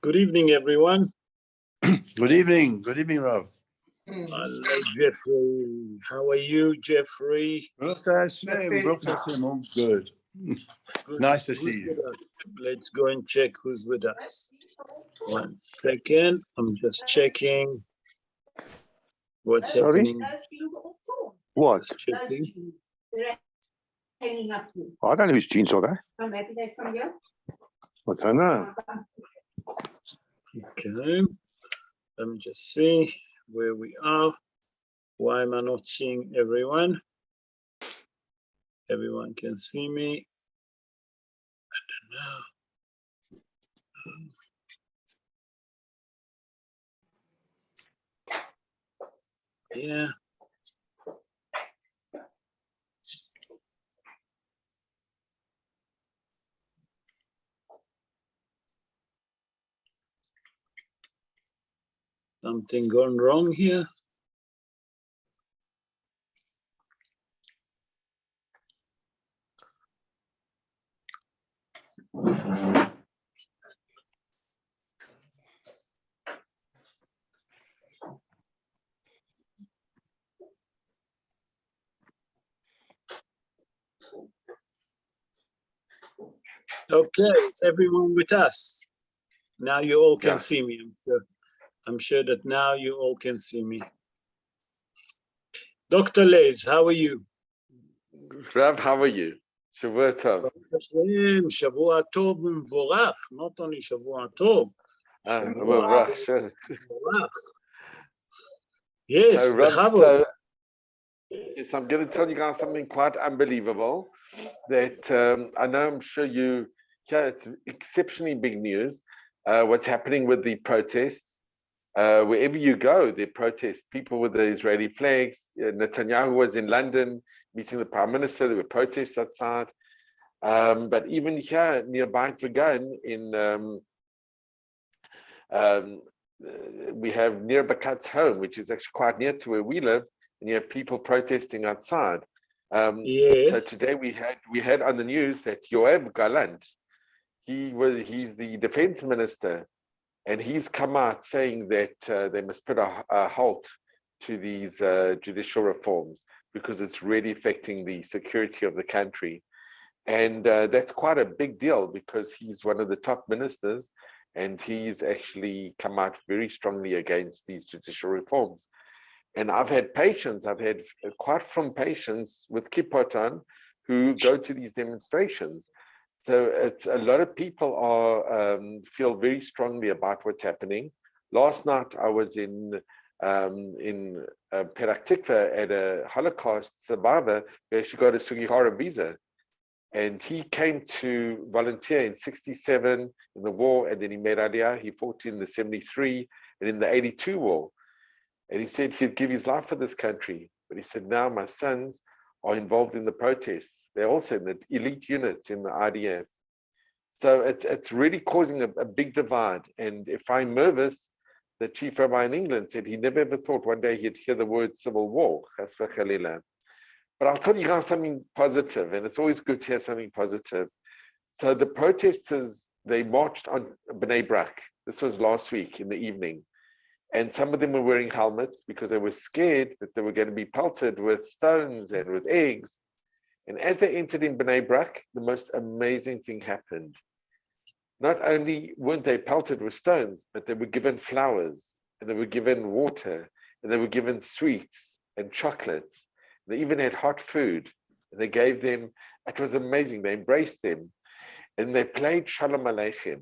Good evening, everyone. Good evening. Good evening, Rav. Hello, Jeffrey. How are you, Jeffrey? Baruch Hashem. Baruch Hashem. I'm good. Good. Nice to Who's see you. with us? Let's go and check who's with us. 1 second. I'm just checking what's happening. What? Just checking. I don't know whose jeans are they. I don't know. Okay. Let me just see where we are. Why am I not seeing everyone? Everyone can see me. I don't know. Yeah. Something gone wrong here. Okay, is everyone with us? Now you all can see me, I'm sure. I'm sure that now you all can see me. Dr. Les, how are you? Rav, how are you? Shavua Tov. Shavua Tov Mvorach, not only Shavua Tov. Mvorach, sure. Mvorach. Yes, So, Rav, Bechavod. yes, I'm going to tell you guys something quite unbelievable. That I'm sure you, it's exceptionally big news. What's happening with the protests? Wherever you go, there are protests. People with the Israeli flags. Netanyahu was in London meeting the Prime Minister. There were protests outside. But even here nearby Vagan we have near Bakat's home, which is actually quite near to where we live, and you have people protesting outside. Yes. So today we had on the news that Yoav Gallant, he's the defense minister, and he's come out saying that they must put a halt to these judicial reforms because it's really affecting the security of the country. And that's quite a big deal because he's one of the top ministers and he's actually come out very strongly against these judicial reforms. And I've had quite from patients with kippot on who go to these demonstrations. So it's a lot of people feel very strongly about what's happening. Last night I was in Perak Tikva at a Holocaust survivor who actually got a Sugihara visa. And he came to volunteer in 67 in the war, and then he made Aliyah. He fought in the 73 and in the 82 war. And he said he'd give his life for this country. But he said, now my sons are involved in the protests. They're also in the elite units in the IDF. So it's really causing a big divide. And Ephraim Mervis, the chief rabbi in England, said he never ever thought one day he'd hear the word civil war. But I'll tell you guys something positive, and it's always good to have something positive. So the protesters, they marched on Bnei Brak. This was last week in the evening. And some of them were wearing helmets because they were scared that they were going to be pelted with stones and with eggs. And as they entered in Bnei Brak, the most amazing thing happened. Not only weren't they pelted with stones, but they were given flowers, and they were given water, and they were given sweets and chocolates. They even had hot food. And they gave them, it was amazing. They embraced them. And they played Shalom Aleichem.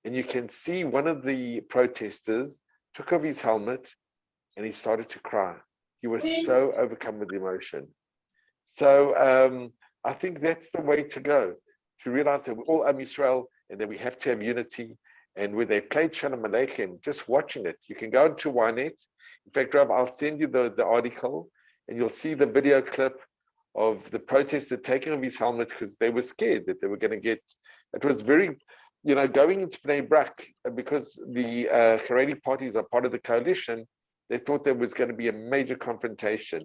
And you can see one of the protesters took off his helmet and he started to cry. He was so overcome with emotion. So I think that's the way to go, to realize that we're all Am Yisrael and that we have to have unity. And where they played Shalom Aleichem, just watching it, you can go into Ynet. In fact, Rav, I'll send you the article and you'll see the video clip of the protester taking off his helmet because they were scared that they were going to get, it was very, going into Bnei Brak, because the Haredi parties are part of the coalition, they thought there was going to be a major confrontation.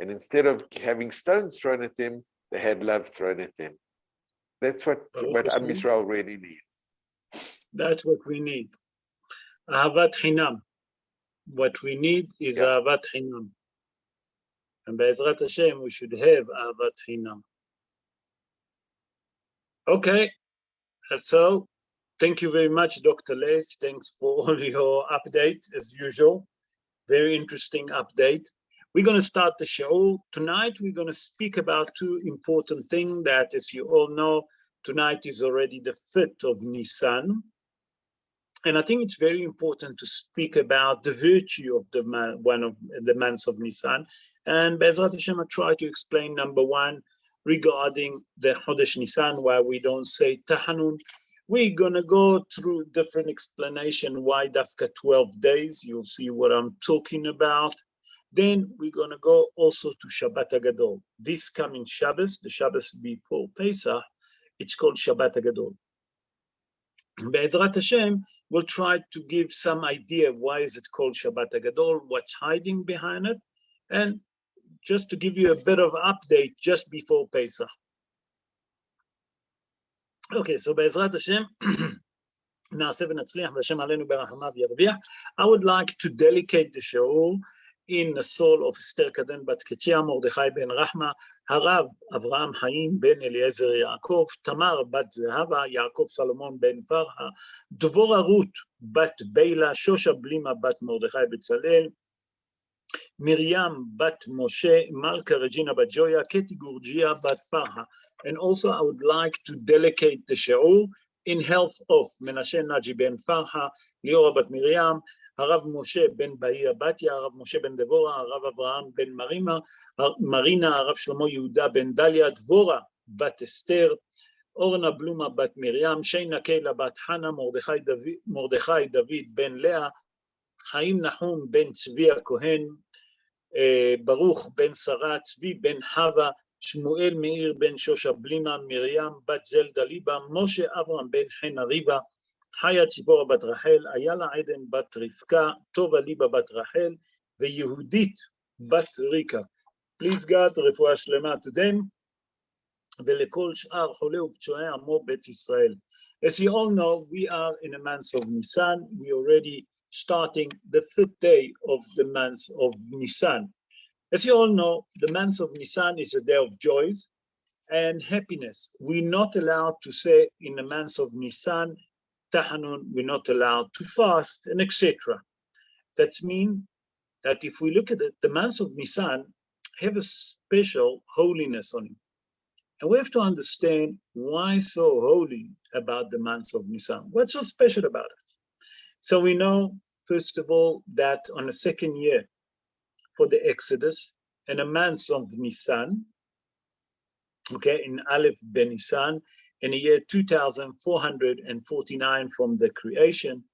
And instead of having stones thrown at them, they had love thrown at them. That's what Am Yisrael really needs. That's what we need. Ahavat Hinam. What we need is Ahavat Hinam. And Be'ezrat Hashem, we should have Ahavat Hinam. Okay, so thank you very much, Dr. Les. Thanks for all your updates, as usual. Very interesting update. We're going to start the show. Tonight, we're going to speak about two important things that, as you all know, tonight is already the 5th of Nissan. And I think it's very important to speak about the virtue of one of the months of Nissan. And Be'ezrat Hashem, I try to explain number one regarding the Chodesh Nissan, why we don't say Tahanun. We're going to go through different explanation why Dafka 12 days. You'll see what I'm talking about. Then we're going to go also to Shabbat HaGadol. This coming Shabbos, the Shabbos before Pesach, it's called Shabbat HaGadol. Be'ezrat Hashem, we'll try to give some idea why is it called Shabbat HaGadol, what's hiding behind it, and just to give you a bit of update just before Pesach. Okay, so Be'ezrat Hashem, I would like to dedicate the show in the soul of Esther Kaden Bat Ketshia, Mordechai ben Rahma, Harav Avraham Haim ben Eliezer Yaakov, Tamar Bat Zehava, Yaakov Salomon ben Farha, Dvorah Ruth Bat Beila, Shosha Blima Bat Mordechai Betzalel, Miriam Bat Moshe, Malka Regina Bat Joya, Keti Gurgia Bat Farha. And also I would like to dedicate the show in health of Menashe Naji ben Farha, Liora Bat Miriam, Harav Moshe ben Bahia Batya, Harav Moshe ben Devorah, Harav Abraham ben Marina, Harav Shlomo Yehuda ben Dalia, Dvorah Bat Esther, Orna Bluma Bat Miriam, Sheina Keila Bat Hana, Mordechai David ben Leah, Chaim Nahum ben Tzvi Kohen, Baruch ben Sarah, Tzvi ben Hava, Shmuel Meir ben Shosha Blima, Miriam Bat Zelda Liba, Moshe Avram ben Hena Riva, Haya Tzipora Bat Rachel, Ayala Eden Bat Rivka, Tova Liba Bat Rachel, ויהודית Bat Rika. Please God, רפואה שלמה to them, ולכל שאר חולי ופצועי עמו בית ישראל. As you all know, we are in a month of Nisan. We already starting the 5th day of the month of Nisan. As you all know, the month of Nisan is a day of joys and happiness. We're not allowed to say in the month of Nisan, Tahanun, we're not allowed to fast, and etc. That means that if we look at it, the month of Nisan have a special holiness on it. And we have to understand why so holy about the month of Nisan. What's so special about it? So we know, first of all, that on the 2nd year for the Exodus, and a month of Nisan, okay, in Aleph Ben Nisan, in the year 2449 from the creation,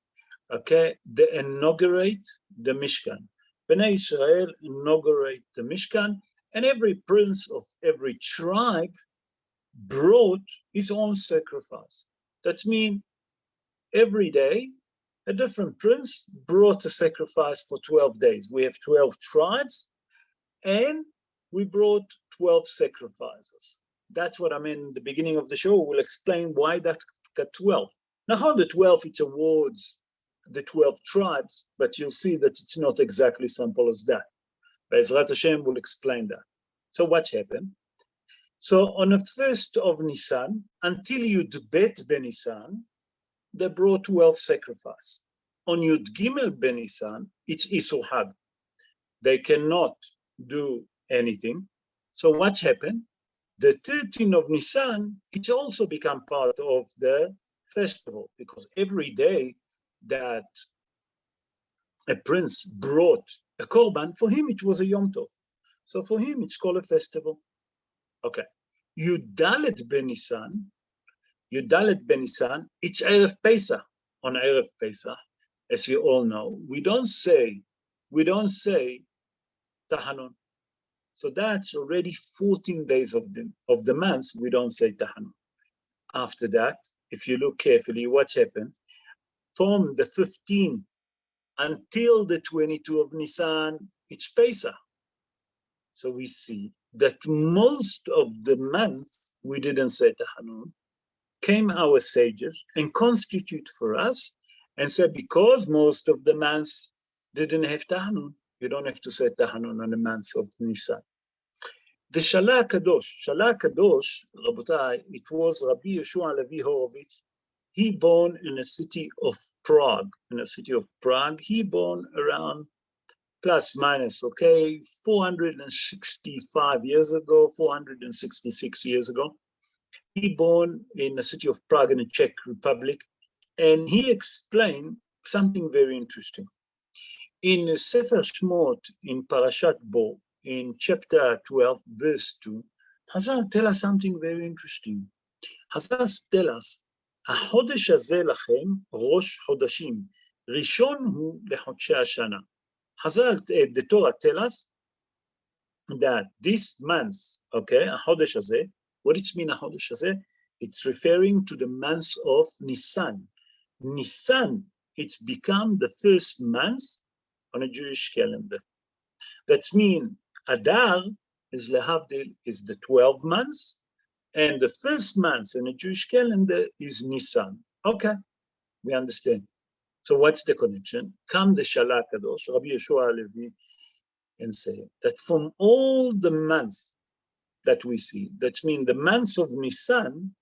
okay, they inaugurate the Mishkan. Bnei Israel inaugurate the Mishkan, and every prince of every tribe brought his own sacrifice. That means every day, a different prince brought a sacrifice for 12 days. We have 12 tribes, and we brought 12 sacrifices. That's what I mean in the beginning of the show. We'll explain why that's got 12. Now, how the 12, it's awards the 12 tribes, but you'll see that it's not exactly simple as that. Be'ezrat Hashem will explain that. So what's happened? So on the 1st of Nisan, until Yud Bet Ben Nisan, they brought 12 sacrifices. On Yud Gimel Ben Nisan, it's Isur Had. They cannot do anything. So what's happened? The 13th of Nisan, it's also become part of the festival, because every day that a prince brought a korban, for him it was a Yom Tov. So for him it's called a festival. Okay. Yudalet Ben Nisan, it's Erev Pesach. On Erev Pesach, as you all know, we don't say Tahanun. So that's already 14 days of the month, we don't say Tahanun. After that, if you look carefully, what's happened? From the 15th until the 22 of Nisan, it's Pesach. So we see that most of the month, we didn't say Tahanun. came our sages and constitute for us and said, because most of the months didn't have Tahanun, you don't have to say Tahanun on the months of Nissan. The Shalah Kadosh, Rabotai, it was Rabbi Yeshua Levy Horovitz. He born in a city of Prague, He born around plus minus, 465 years ago, 466 years ago. He born in the city of Prague in the Czech Republic, and he explained something very interesting. In Sefer Shmot, in Parashat Bo, in chapter 12, verse 2, Hazal tell us something very interesting. Hazal tell us, החודש הזה לכם ראש חודשים, ראשון הוא לחודשי השנה. Hazal, the Torah tell us that this month, החודש הזה, what it means החודש הזה? It's referring to the month of Nissan. Nissan, it's become the first month on a Jewish calendar. That means Adar is lehavdil, is the 12 months, and the first month in a Jewish calendar is Nissan. Okay, we understand. So what's the connection? Come the Shalah Kadosh, Rabbi Yeshua Levy, and say that from all the months that we see, that means the months of Nissan,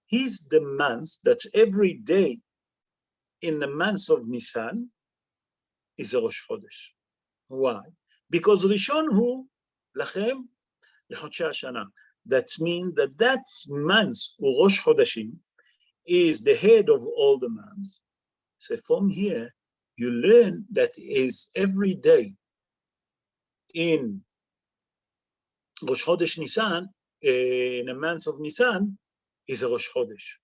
he's the month that every day in the months of Nissan is a Rosh Chodesh. Why? Because Rishon hu lachem lechodshei hashana. That means that month, Rosh Chodeshim, is the head of all the months. So from here, you learn that is every day in Rosh Chodesh Nisan, in the month of Nisan, is a Rosh Chodesh.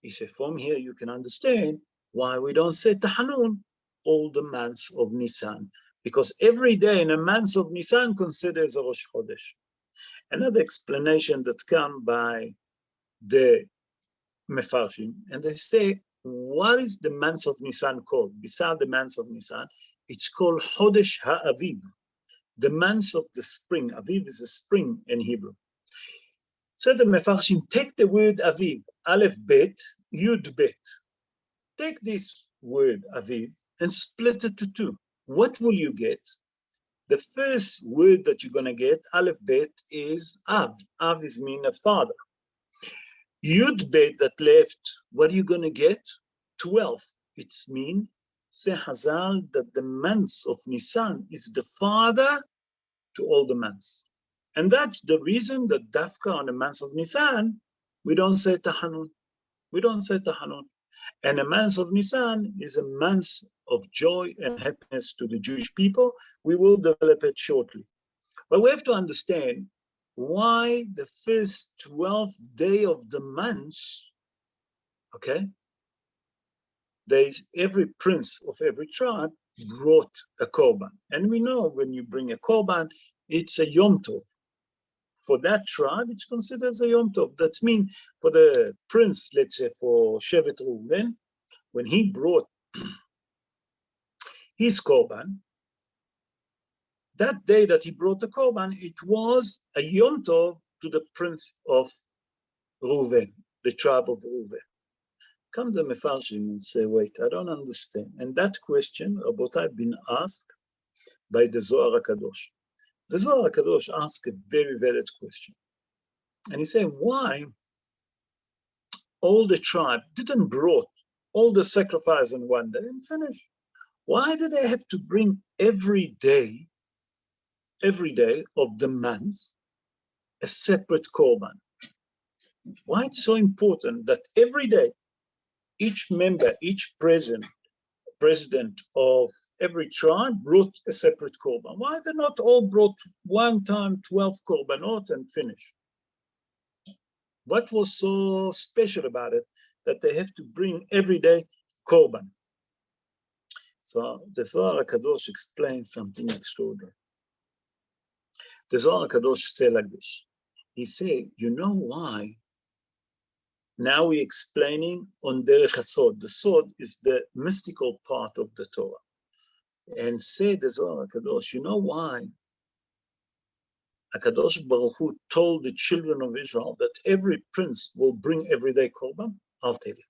He said, from here you can understand why we don't say Tahanun all the months of Nisan, because every day in a month of Nisan considers a Rosh Chodesh. Another explanation that come by the Mefarshim, and they say, what is the month of Nisan called? Besides the month of Nisan, it's called Chodesh HaAviv, the month of the spring. Aviv is a spring in Hebrew. So the Mefarshim, take the word Aviv, Aleph Bet, Yud Bet. Take this word Aviv and split it to two. What will you get? The first word that you're going to get, Aleph Bet, is Av. Av is mean a father. Yud Bet that left, what are you going to get? 12. It's mean, say Hazal, that the months of Nisan is the father to all the months. And that's the reason that Dafka on the month of Nisan, we don't say Tahanun. We don't say Tahanun. And the month of Nisan is a month of joy and happiness to the Jewish people. We will develop it shortly. But we have to understand why the first 12th day of the month, every prince of every tribe brought a korban. And we know when you bring a korban, it's a Yom Tov. For that tribe, it's considered as a Yom Tov. That means for the prince, let's say for Shevet Reuven, when he brought his korban, that day that he brought the korban, it was a Yom Tov to the prince of Reuven, the tribe of Reuven. Come the Mefarshim and say, wait, I don't understand. And that question, Rabotai, been asked by the Zohar HaKadosh. The Zohar HaKadosh asked a very valid question. And he said, why all the tribe didn't brought all the sacrifice in one day and finish? Why did they have to bring every day of the month, a separate korban? Why it's so important that every day, each member, each president of every tribe brought a separate korban? Why they not all brought one time 12 korbanot and finish? What was so special about it that they have to bring every day korban? So the Zohar HaKadosh explains something extraordinary. The Zohar HaKadosh said like this. He said, you know why? Now we're explaining on Derech HaSod. The Sod is the mystical part of the Torah. And say the Zohar HaKadosh, you know why HaKadosh Baruch Hu told the children of Israel that every prince will bring everyday korban? I'll tell you.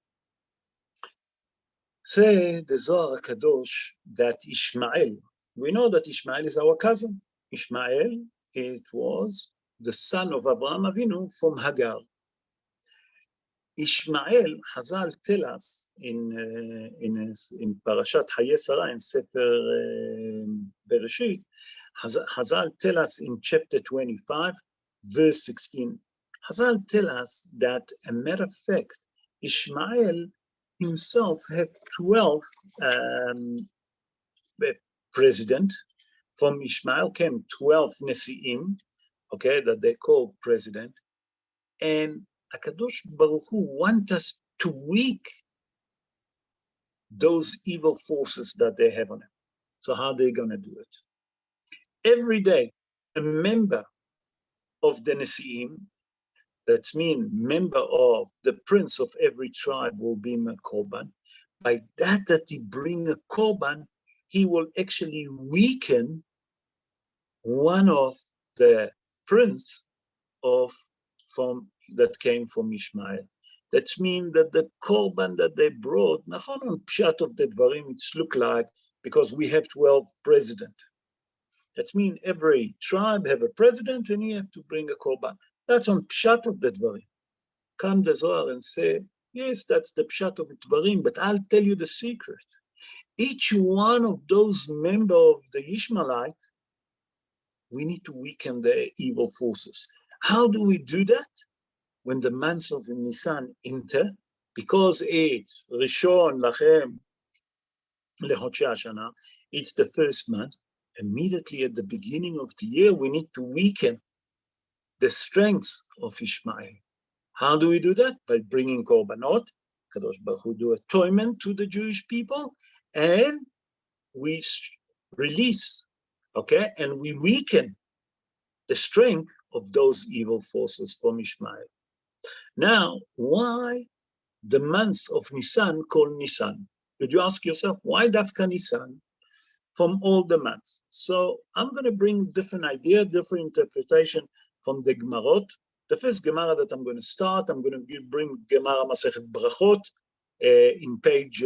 Say the Zohar HaKadosh that Ishmael, we know that Ishmael is our cousin. Ishmael, it was the son of Abraham Avinu from Hagar. Ishmael, Chazal tell us in Parashat Hayei Sarah, in Sefer Bereshit, Chazal tell us in chapter 25, verse 16. Chazal tell us that, a matter of fact, Ishmael himself had 12 president. From Ishmael came 12 Nesi'im, okay, that they call president. And HaKadosh Baruch Hu want us to weak those evil forces that they have on them. So how are they going to do it? Every day, a member of the Nesi'im, that means member of the prince of every tribe, will be a korban. By that he bring a korban, he will actually weaken one of the prince that came from Ishmael. That means that the korban that they brought, nachon on pshat of the dvarim, it's look like, because we have 12 president. That means every tribe have a president and you have to bring a korban. That's on pshat of the dvarim. Come the Zohar and say, yes, that's the pshat of the dvarim, but I'll tell you the secret. Each one of those members of the Ishmaelite, we need to weaken their evil forces. How do we do that? When the months of Nissan enter, because it's Rishon Lachem Lechodshei Hashana, it's the first month, immediately at the beginning of the year, we need to weaken the strength of Ishmael. How do we do that? By bringing korbanot. Kadosh Baruch Hu do atonement to the Jewish people, and we release, okay, and we weaken the strength of those evil forces from Ishmael. Now, why the months of Nisan called Nisan? Did you ask yourself, why Dafka Nisan from all the months? So I'm going to bring different idea, different interpretation from the Gemarot. The first Gemara that I'm going to start, I'm going to bring Gemara Masechet Brachot in page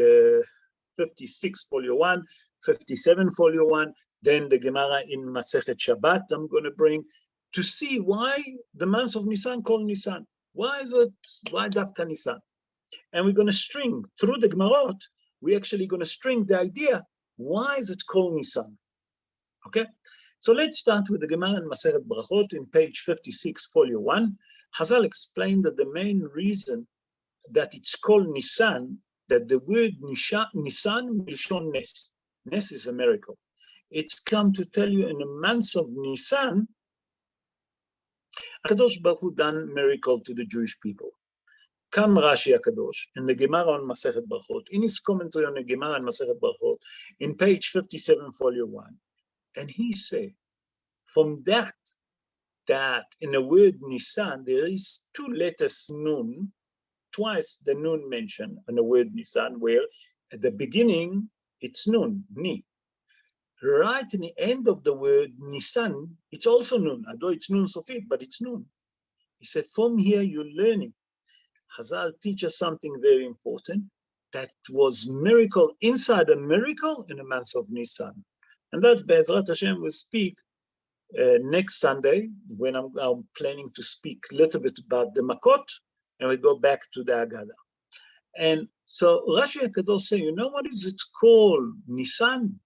56, folio 1, 57, folio 1. Then the Gemara in Masechet Shabbat I'm going to bring to see why the months of Nisan called Nisan. Why Dafka Nisan? And we're going to string through the Gemarot. We're actually going to string the idea. Why is it called Nisan? Okay. So let's start with the Gemara in Masechet Brachot in page 56, folio 1. Chazal explained that the main reason that it's called Nisan, that the word Nisan milshon Nes. Nes is a miracle. It's come to tell you in the months of Nisan, HaKadosh Baruch Hu done miracle to the Jewish people. Come Rashi HaKadosh in the Gemara on Masechet Brachot, in his commentary on the Gemara on Masechet Brachot, in page 57, folio 1, and he said, from that in the word Nisan, there is two letters Nun, twice the Nun mentioned in the word Nisan, where at the beginning it's Nun, Ni. Right in the end of the word Nisan, it's also Nun, although it's Nun Sofit, but it's Nun. He said, from here you're learning. Chazal teach us something very important, that was miracle inside a miracle in the month of Nisan. And that Be'ezrat Hashem will speak next Sunday, when I'm planning to speak a little bit about the Makot, and we go back to the Agada. And so Rashi HaKadosh say, you know what is it called Nisan?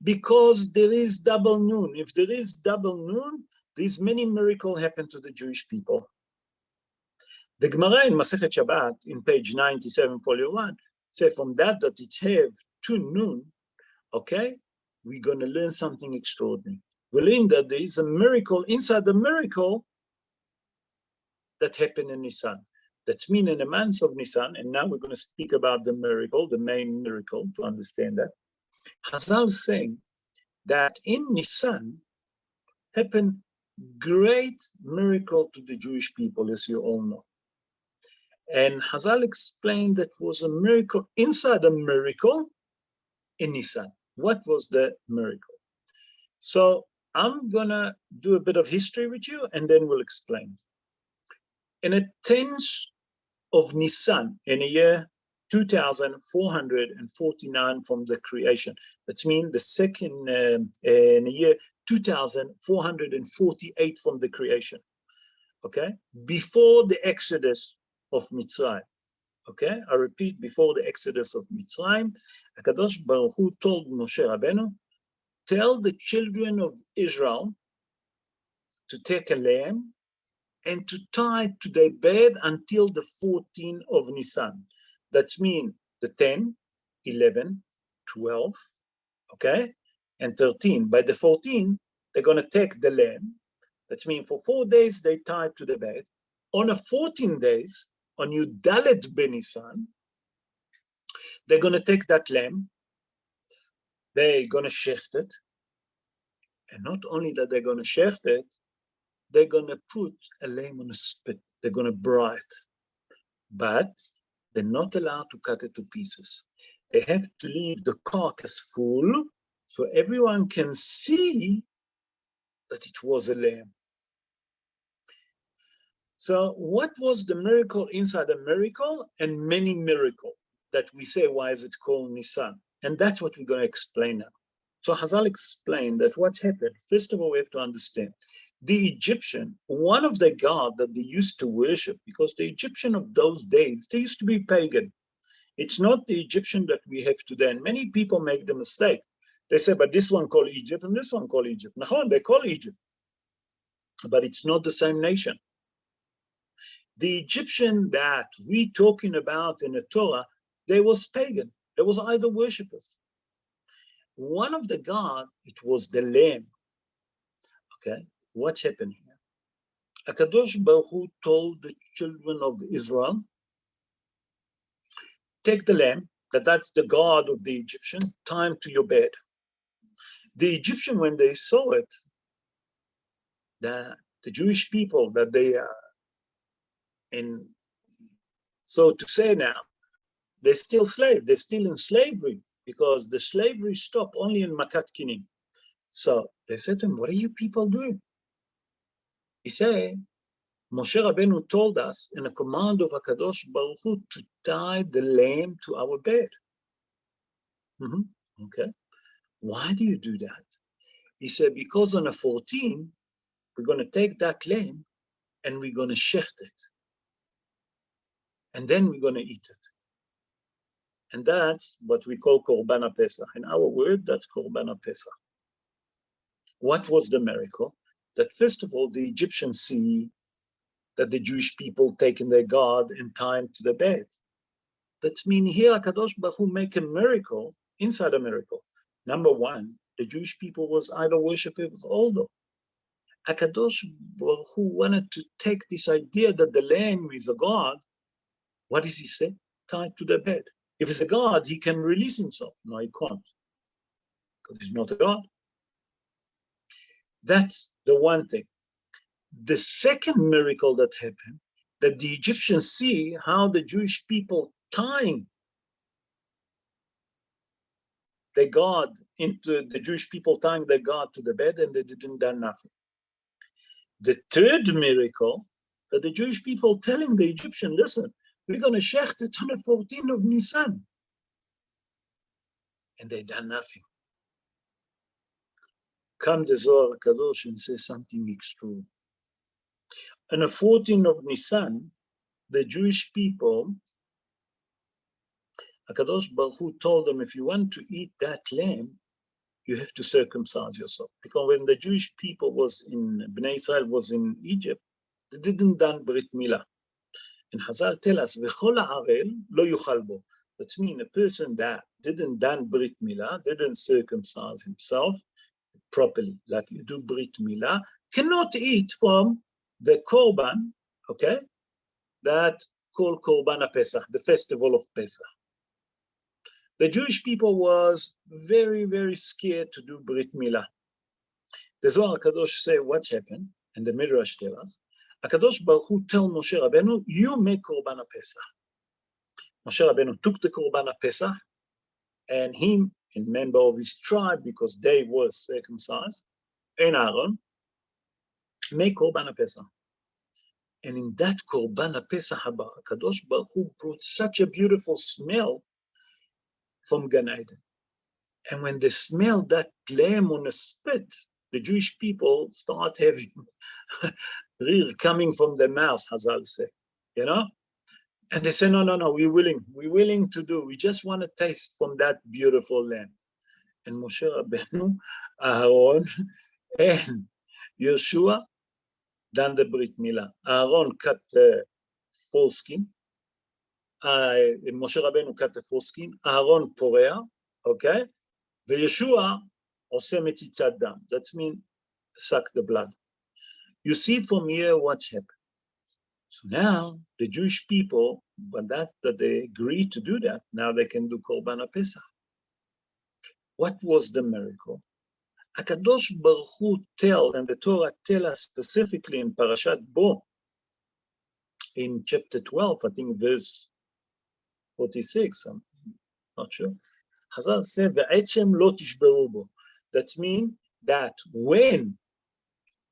Because there is double Nun. If there is double Nun, these many miracles happen to the Jewish people. The Gemara in Masechet Shabbat in page 97, folio 1, say from that it have two Nun, okay, we're going to learn something extraordinary. We learn that there is a miracle inside the miracle that happened in Nisan. That's mean in the month of Nisan, and now we're going to speak about the miracle, the main miracle, to understand that. Chazal is saying that in Nisan happened great miracle to the Jewish people, as you all know. And Chazal explained that was a miracle inside a miracle in Nisan. What was the miracle? So I'm gonna do a bit of history with you and then we'll explain. In the 10th of Nissan, in the year 2449 from the creation, that means the second, in the year 2448 from the creation, okay? Before the Exodus of Mitzrayim, okay? I repeat, before the Exodus of Mitzrayim, HaKadosh Baruch Hu told Moshe Rabbeinu, tell the children of Israel to take a lamb and to tie it to their bed until the 14th of Nisan. That means the 10, 11, 12, okay, and 13. By the 14th, they're going to take the lamb. That means for 4 days, they tie it to the bed. On the 14 days, on Yudalet Benisan, they're going to take that lamb. They're going to shecht it. And not only that they're going to shecht it, they're going to put a lamb on a spit. They're going to braai it. But they're not allowed to cut it to pieces. They have to leave the carcass full so everyone can see that it was a lamb. So what was the miracle inside a miracle and many miracles that we say, why is it called Nissan? And that's what we're going to explain now. So Hazal explained that what happened, first of all, we have to understand, the Egyptian, one of the gods that they used to worship, because the Egyptian of those days, they used to be pagan. It's not the Egyptian that we have today. And many people make the mistake. They say, but this one called Egypt and this one called Egypt. No, they call Egypt, but it's not the same nation. The Egyptian that we talking about in the Torah, they was pagan. They was idol worshippers. One of the gods, it was the lamb. Okay, what happened here? HaKadosh Baruch Hu told the children of Israel, take the lamb, that's the god of the Egyptian, tie him to your bed. The Egyptian, when they saw it, the Jewish people that they are in, so to say now, they're still slaves, they're still in slavery, because the slavery stopped only in Makat Kinim. So they said to him, what are you people doing? He said, Moshe Rabbeinu told us in a command of HaKadosh Baruch Hu to tie the lamb to our bed. Okay, why do you do that? He said, because on the 14th, we're going to take that lamb and we're going to shecht it. And then we're going to eat it. And that's what we call Korban HaPesach. In our word, that's Korban HaPesach. What was the miracle? That first of all, the Egyptians see that the Jewish people taking their God and tie him to the bed. That means here HaKadosh Baruch Hu make a miracle inside a miracle. Number one, the Jewish people was idol worshippers also. HaKadosh Baruch Hu wanted to take this idea that the lamb is a God. What does he say? Tied to the bed. If it's a God, he can release himself. No, he can't, because he's not a God. That's the one thing. The second miracle that happened, that the Egyptians see how the Jewish people tying their God into the Jewish people tying their God to the bed, and they didn't do nothing. The third miracle, that the Jewish people telling the Egyptian, listen, we're going to shecht it on the 14th of Nisan. And they done nothing. Come the Zohar Kadosh and say something extreme. On the 14th of Nisan, the Jewish people, HaKadosh Baruch Hu told them, if you want to eat that lamb, you have to circumcise yourself. Because when the Jewish people was in, Bnei Israel was in Egypt, they didn't done Brit Milah. And Hazal tell us, V'chol ha'arel lo yuchal bo. That means a person that didn't done Brit Milah, didn't circumcise himself properly, like you do Brit Milah, cannot eat from the Korban, okay, that called Korban HaPesach, the festival of Pesach. The Jewish people was very, very scared to do Brit Milah. The Zohar Kadosh say what happened, and the Midrash tell us, HaKadosh Baruch Hu tell Moshe Rabbeinu, you make Korban HaPesach. Moshe Rabbeinu took the Korban HaPesach, and him, a member of his tribe, because they were circumcised, and Aaron, make Korban HaPesach. And in that Korban HaPesach, Kadosh Baruch Hu brought such a beautiful smell from Gan Eden. And when they smell that lamb on a spit, the Jewish people start having real coming from their mouths, Hazal say, you know? And they say, no, we're willing to do. We just want to taste from that beautiful lamb. And Moshe Rabbeinu, Aaron, and Yeshua done the Brit Milah. Aaron cut the foreskin. Moshe Rabbeinu cut the foreskin. Aaron porea, okay? וישוע עושה מציצת דם. That means suck the blood. You see from here what happened. So now the Jewish people, but that they agreed to do that, now they can do Korban HaPesach. What was the miracle? HaKadosh Baruch Hu tell, and the Torah tell us specifically in Parashat Bo, in chapter 12, I think verse 46, I'm not sure. Hazal said, "Ve'etzem lo tishberu bo." That means that when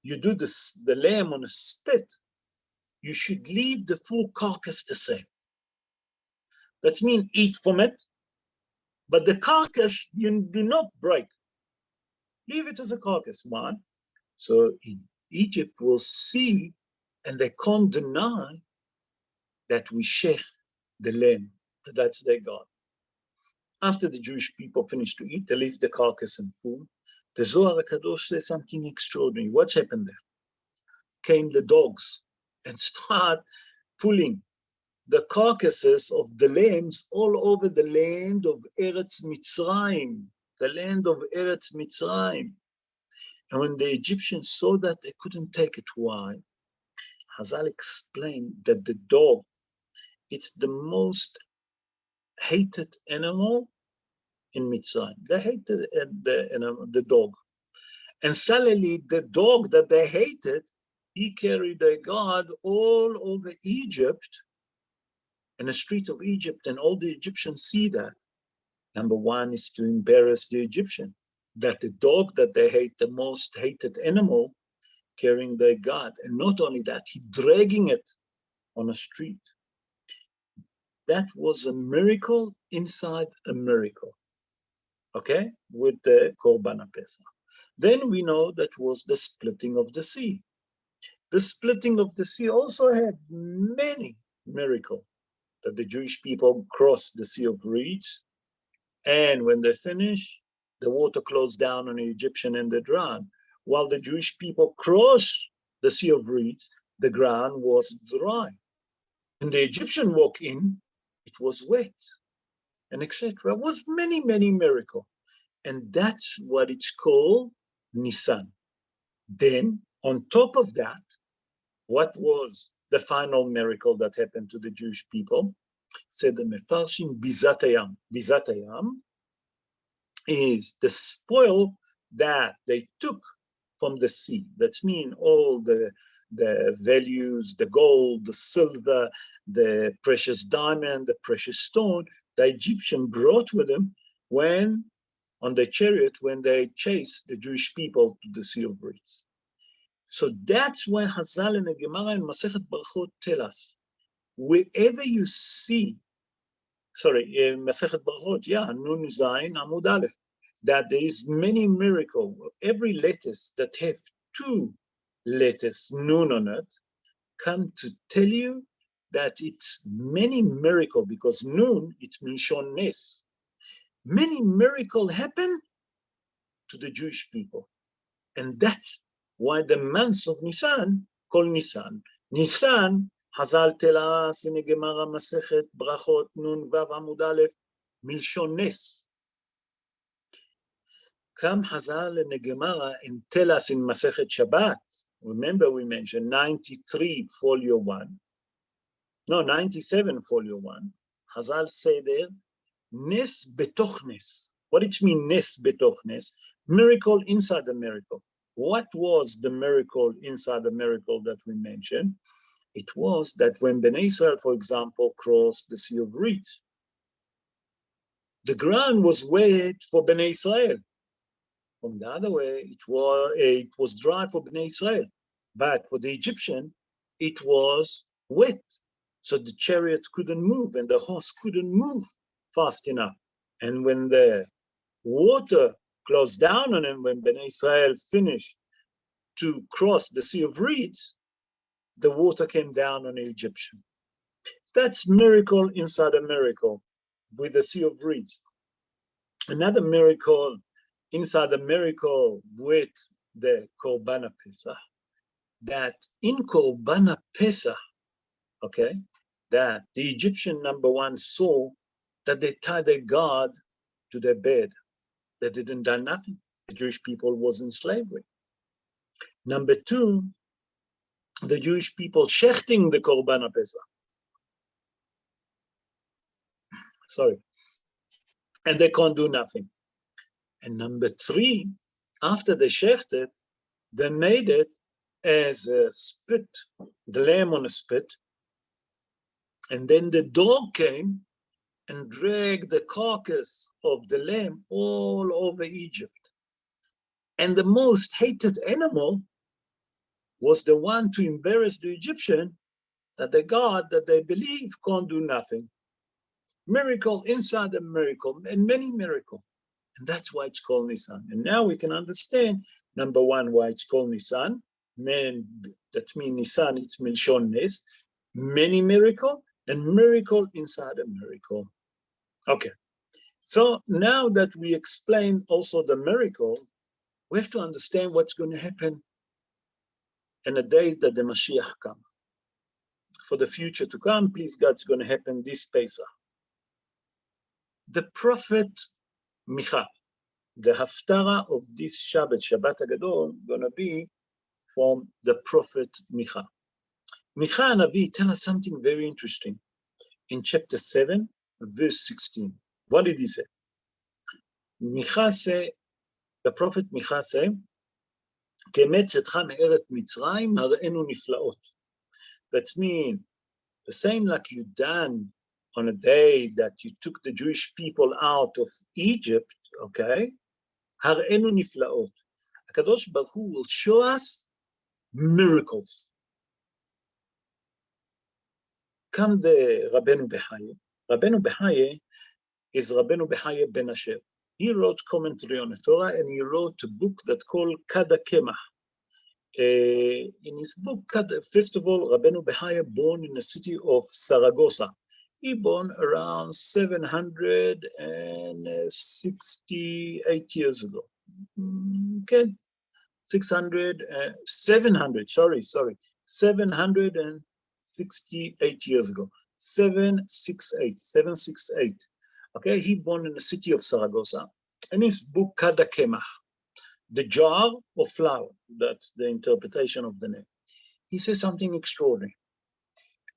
you do the lamb on a spit, you should leave the full carcass the same. That means eat from it, but the carcass you do not break. Leave it as a carcass. Why? So in Egypt will see, and they can't deny that we shech the lamb. That's their God. After the Jewish people finished to eat, they leave the carcass and food. The Zohar HaKadosh says something extraordinary. What's happened there? Came the dogs and start pulling the carcasses of the lambs all over the land of Eretz Mitzrayim, the land of Eretz Mitzrayim. And when the Egyptians saw that, they couldn't take it. Why? Hazal explained that the dog, it's the most hated animal in Mitzrayim. They hated the dog. And suddenly the dog that they hated, he carried their God all over Egypt, in the streets of Egypt, and all the Egyptians see that. Number one is to embarrass the Egyptian, that the dog that they hate, the most hated animal, carrying their God. And not only that, he dragging it on a street. That was a miracle inside a miracle, okay, with the Korban HaPesach. Then we know that was the splitting of the sea. The splitting of the sea also had many miracles, that the Jewish people crossed the Sea of Reeds, and when they finished, the water closed down on the Egyptian and they drowned. While the Jewish people crossed the Sea of Reeds, the ground was dry. When the Egyptian walked in, it was wet, and etc. It was many, many miracles. And that's what it's called Nissan. Then, on top of that, what was the final miracle that happened to the Jewish people? Said the Mefarshim, Bizat Hayam. Bizat Hayam is the spoil that they took from the sea. That means all the values, the gold, the silver, the precious diamond, the precious stone, the Egyptian brought with them when, on the chariot, when they chased the Jewish people to the Sea of Reeds. So that's why Hazal and the Gemara and Masechet Barachot tell us, wherever you see, Masechet Barachot, Nun Zayin Amud Aleph, that there is many miracles. Every letters that have two letters, Nun on it, come to tell you that it's many miracles, because Nun, it means Shon Nes. Many miracles happen to the Jewish people. And that's why the months of Nissan called Nissan. Nissan, Hazal tell us in the Gemara Masechet Brachot Nun Vav Amud Aleph, Milshon Nes. Come Hazal in the Gemara and tell us in Masechet Shabbat. Remember we mentioned 93 folio 1. No, 97 folio 1. Hazal say there, Nes betoch Nes. What it means, Nes betoch Nes? Miracle inside the miracle. What was the miracle inside the miracle that we mentioned? It was that when Bnei Israel, for example, crossed the Sea of Reeds, the ground was wet for Bnei Israel. From the other way, it was dry for Bnei Israel, but for the Egyptian, it was wet. So the chariot couldn't move and the horse couldn't move fast enough. And when the water closed down on him, when Bnei Israel finished to cross the Sea of Reeds, the water came down on the Egyptian. That's miracle inside a miracle with the Sea of Reeds. Another miracle inside the miracle with the Korban Pesach, that in Korban Pesach, okay, that the Egyptian number one saw that they tied their God to their bed. They didn't do nothing. The Jewish people was in slavery. Number two, the Jewish people shechting the Korban Pesach. Sorry. And they can't do nothing. And number three, after they shechted, they made it as a spit, the lamb on a spit. And then the dog came and dragged the carcass of the lamb all over Egypt. And the most hated animal was the one to embarrass the Egyptian, that the God that they believe can't do nothing. Miracle inside a miracle, and many miracles. And that's why it's called Nissan. And now we can understand, number one, why it's called Nissan. That means Nissan, it's Milshon Nes. Many miracle, and miracle inside a miracle. Okay, so now that we explained also the miracle, we have to understand what's going to happen in the days that the Mashiach comes. For the future to come, please, God's going to happen this Pesach. The prophet Micha, the Haftarah of this Shabbat, Shabbat HaGadol, going to be from the prophet Micha. Micha Navi tell us something very interesting in chapter 7, verse 16. What did he say? Micha say, the prophet Micha say, "Kemet zetcha me'eret Mitzrayim hare'enu niflaot." That means the same like you done on a day that you took the Jewish people out of Egypt, okay? Hare'enu niflaot. HaKadosh Baruch Hu will show us miracles. Come the Rabbeinu Behaye. Rabbeinu Behaye is Rabbeinu Behaye Ben Asher. He wrote commentary on the Torah, and he wrote a book that's called Kada Kemach. In his book, first of all, Rabbeinu Behaye born in the city of Saragossa. He born around 768 years ago. Okay, 768 years ago. 768. Okay, he born in the city of Saragossa. And his book, Kada Kemach, the jar of flour, that's the interpretation of the name. He says something extraordinary.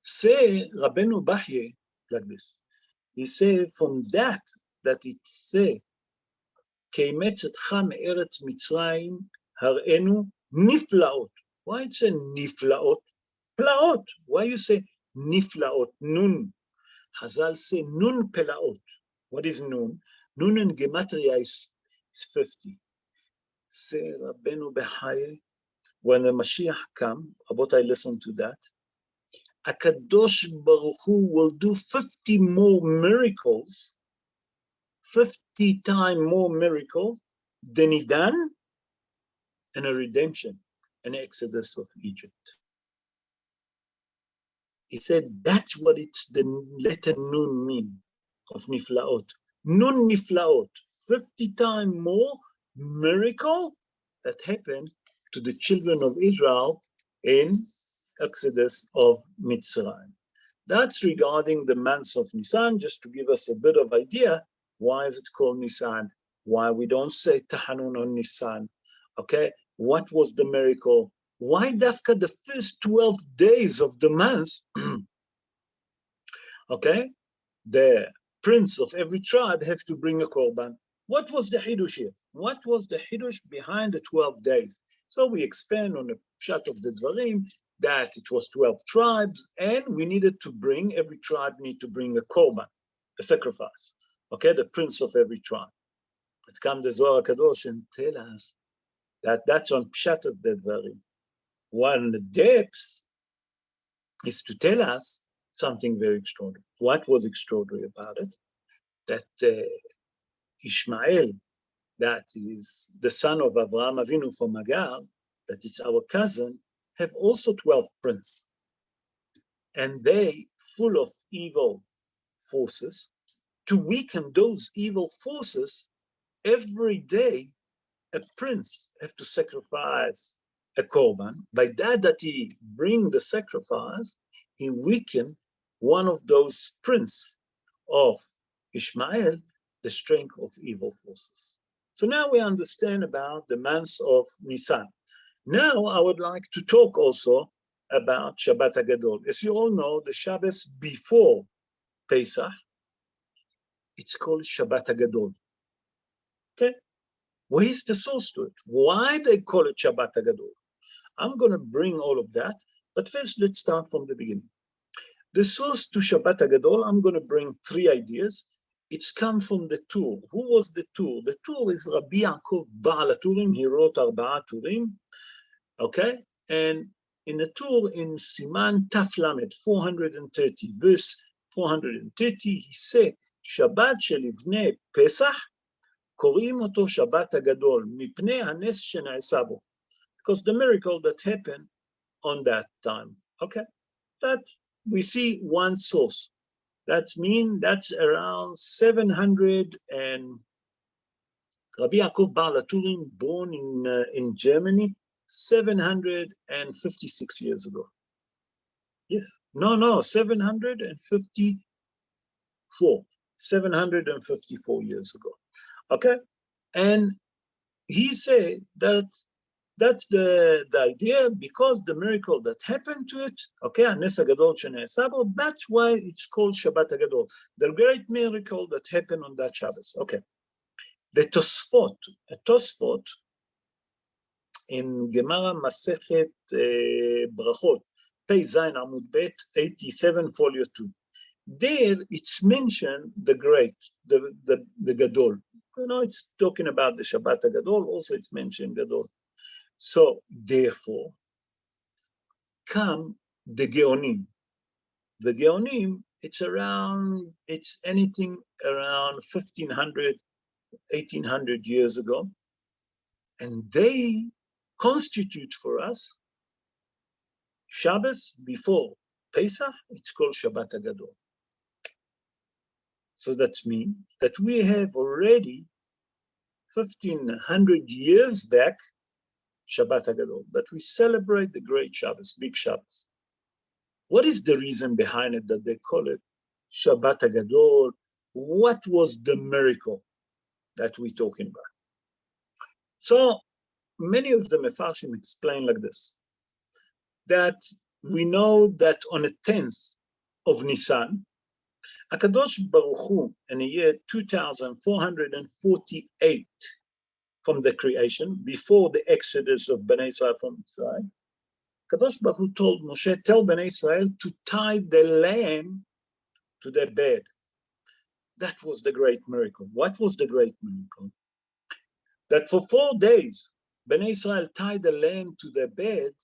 Say Rabbeinu Behaye like this. He said from that it say, Kemet zetcha me'eretz Mitzrayim hare'enu niflaot. Why it say niflaot? Plaot. Why you say niflaot? Nun. Hazal say nun pelaot. What is nun? Nun in Gematria is 50. Say Rabbeinu Behaye, when the Mashiach come, about I listen to that, HaKadosh Baruch Hu will do 50 more miracles, 50 times more miracles than he done in a redemption, an exodus of Egypt. He said that's what it's the letter Nun mean of Niflaot. Nun Niflaot, 50 times more miracle that happened to the children of Israel in Exodus of Mitzrayim. That's regarding the months of Nisan, just to give us a bit of idea, why is it called Nisan? Why we don't say Tahanun on Nisan? Okay, what was the miracle? Why Dafka the first 12 days of the month? Okay, the prince of every tribe has to bring a korban. What was the Hidush here? What was the Hidush behind the 12 days? So we expand on the pshat of the Dvarim, that it was 12 tribes, and we needed to bring, every tribe need to bring a korban, a sacrifice, okay, the prince of every tribe. It comes the Zohar HaKadosh and tell us that that's on Pshat of the Dvarim. One of the depths is to tell us something very extraordinary. What was extraordinary about it? That Ishmael, that is the son of Avraham Avinu from Agar, that is our cousin, have also 12 princes. And they full of evil forces. To weaken those evil forces, every day a prince have to sacrifice a korban. By that he bring the sacrifice, he weakened one of those princes of Ishmael, the strength of evil forces. So now we understand about the month of Nissan. Now I would like to talk also about Shabbat HaGadol. As you all know, the Shabbos before Pesach, it's called Shabbat HaGadol. Okay? Where is the source to it? Why they call it Shabbat HaGadol? I'm going to bring all of that, but first let's start from the beginning. The source to Shabbat HaGadol, I'm going to bring 3 ideas. It's come from the Tur. Who was the Tur? The Tur is Rabbi Yaakov Baal HaTurim. He wrote Arba'a Turim. Okay? And in the Tur, in Siman Taf Lamed 430, verse 430, he said, Shabbat שלפני פסח, קוראים אותו שבת הגדול, מפני הנס שנעשה בו. Because the miracle that happened on that time. Okay? That we see one source. That means that's around 700 and Rabbi Yaakov Baal HaTurim, born in Germany, 756 years ago. Yes. No, 754. 754 years ago. Okay? And he said that that's the idea, because the miracle that happened to it, okay, Hanes HaGadol Shena'asa Bo, that's why it's called Shabbat HaGadol, the great miracle that happened on that Shabbos. Okay. The Tosfot, a Tosfot in Gemara Masechet Brachot, Pei Zayin Amud Bet 87, folio 2. There it's mentioned the great, the Gadol. You know, it's talking about the Shabbat HaGadol, also it's mentioned Gadol. So therefore, come the Geonim. The Geonim, it's anything around 1500, 1800 years ago. And they constitute for us Shabbos before Pesach, it's called Shabbat HaGadol. So that means that we have already 1500 years back Shabbat HaGadol, that we celebrate the great Shabbos, big Shabbos. What is the reason behind it that they call it Shabbat HaGadol? What was the miracle that we're talking about? So many of the Mefarshim explain like this, that we know that on the 10th of Nisan, HaKadosh Baruch Hu, in the year 2448 from the creation, before the exodus of Bnei Israel from Israel, HaKadosh Baruch Hu told Moshe, tell Bnei Israel to tie the lamb to their bed. That was the great miracle. What was the great miracle? That for 4 days, Bnei Israel tied the lamb to their bed,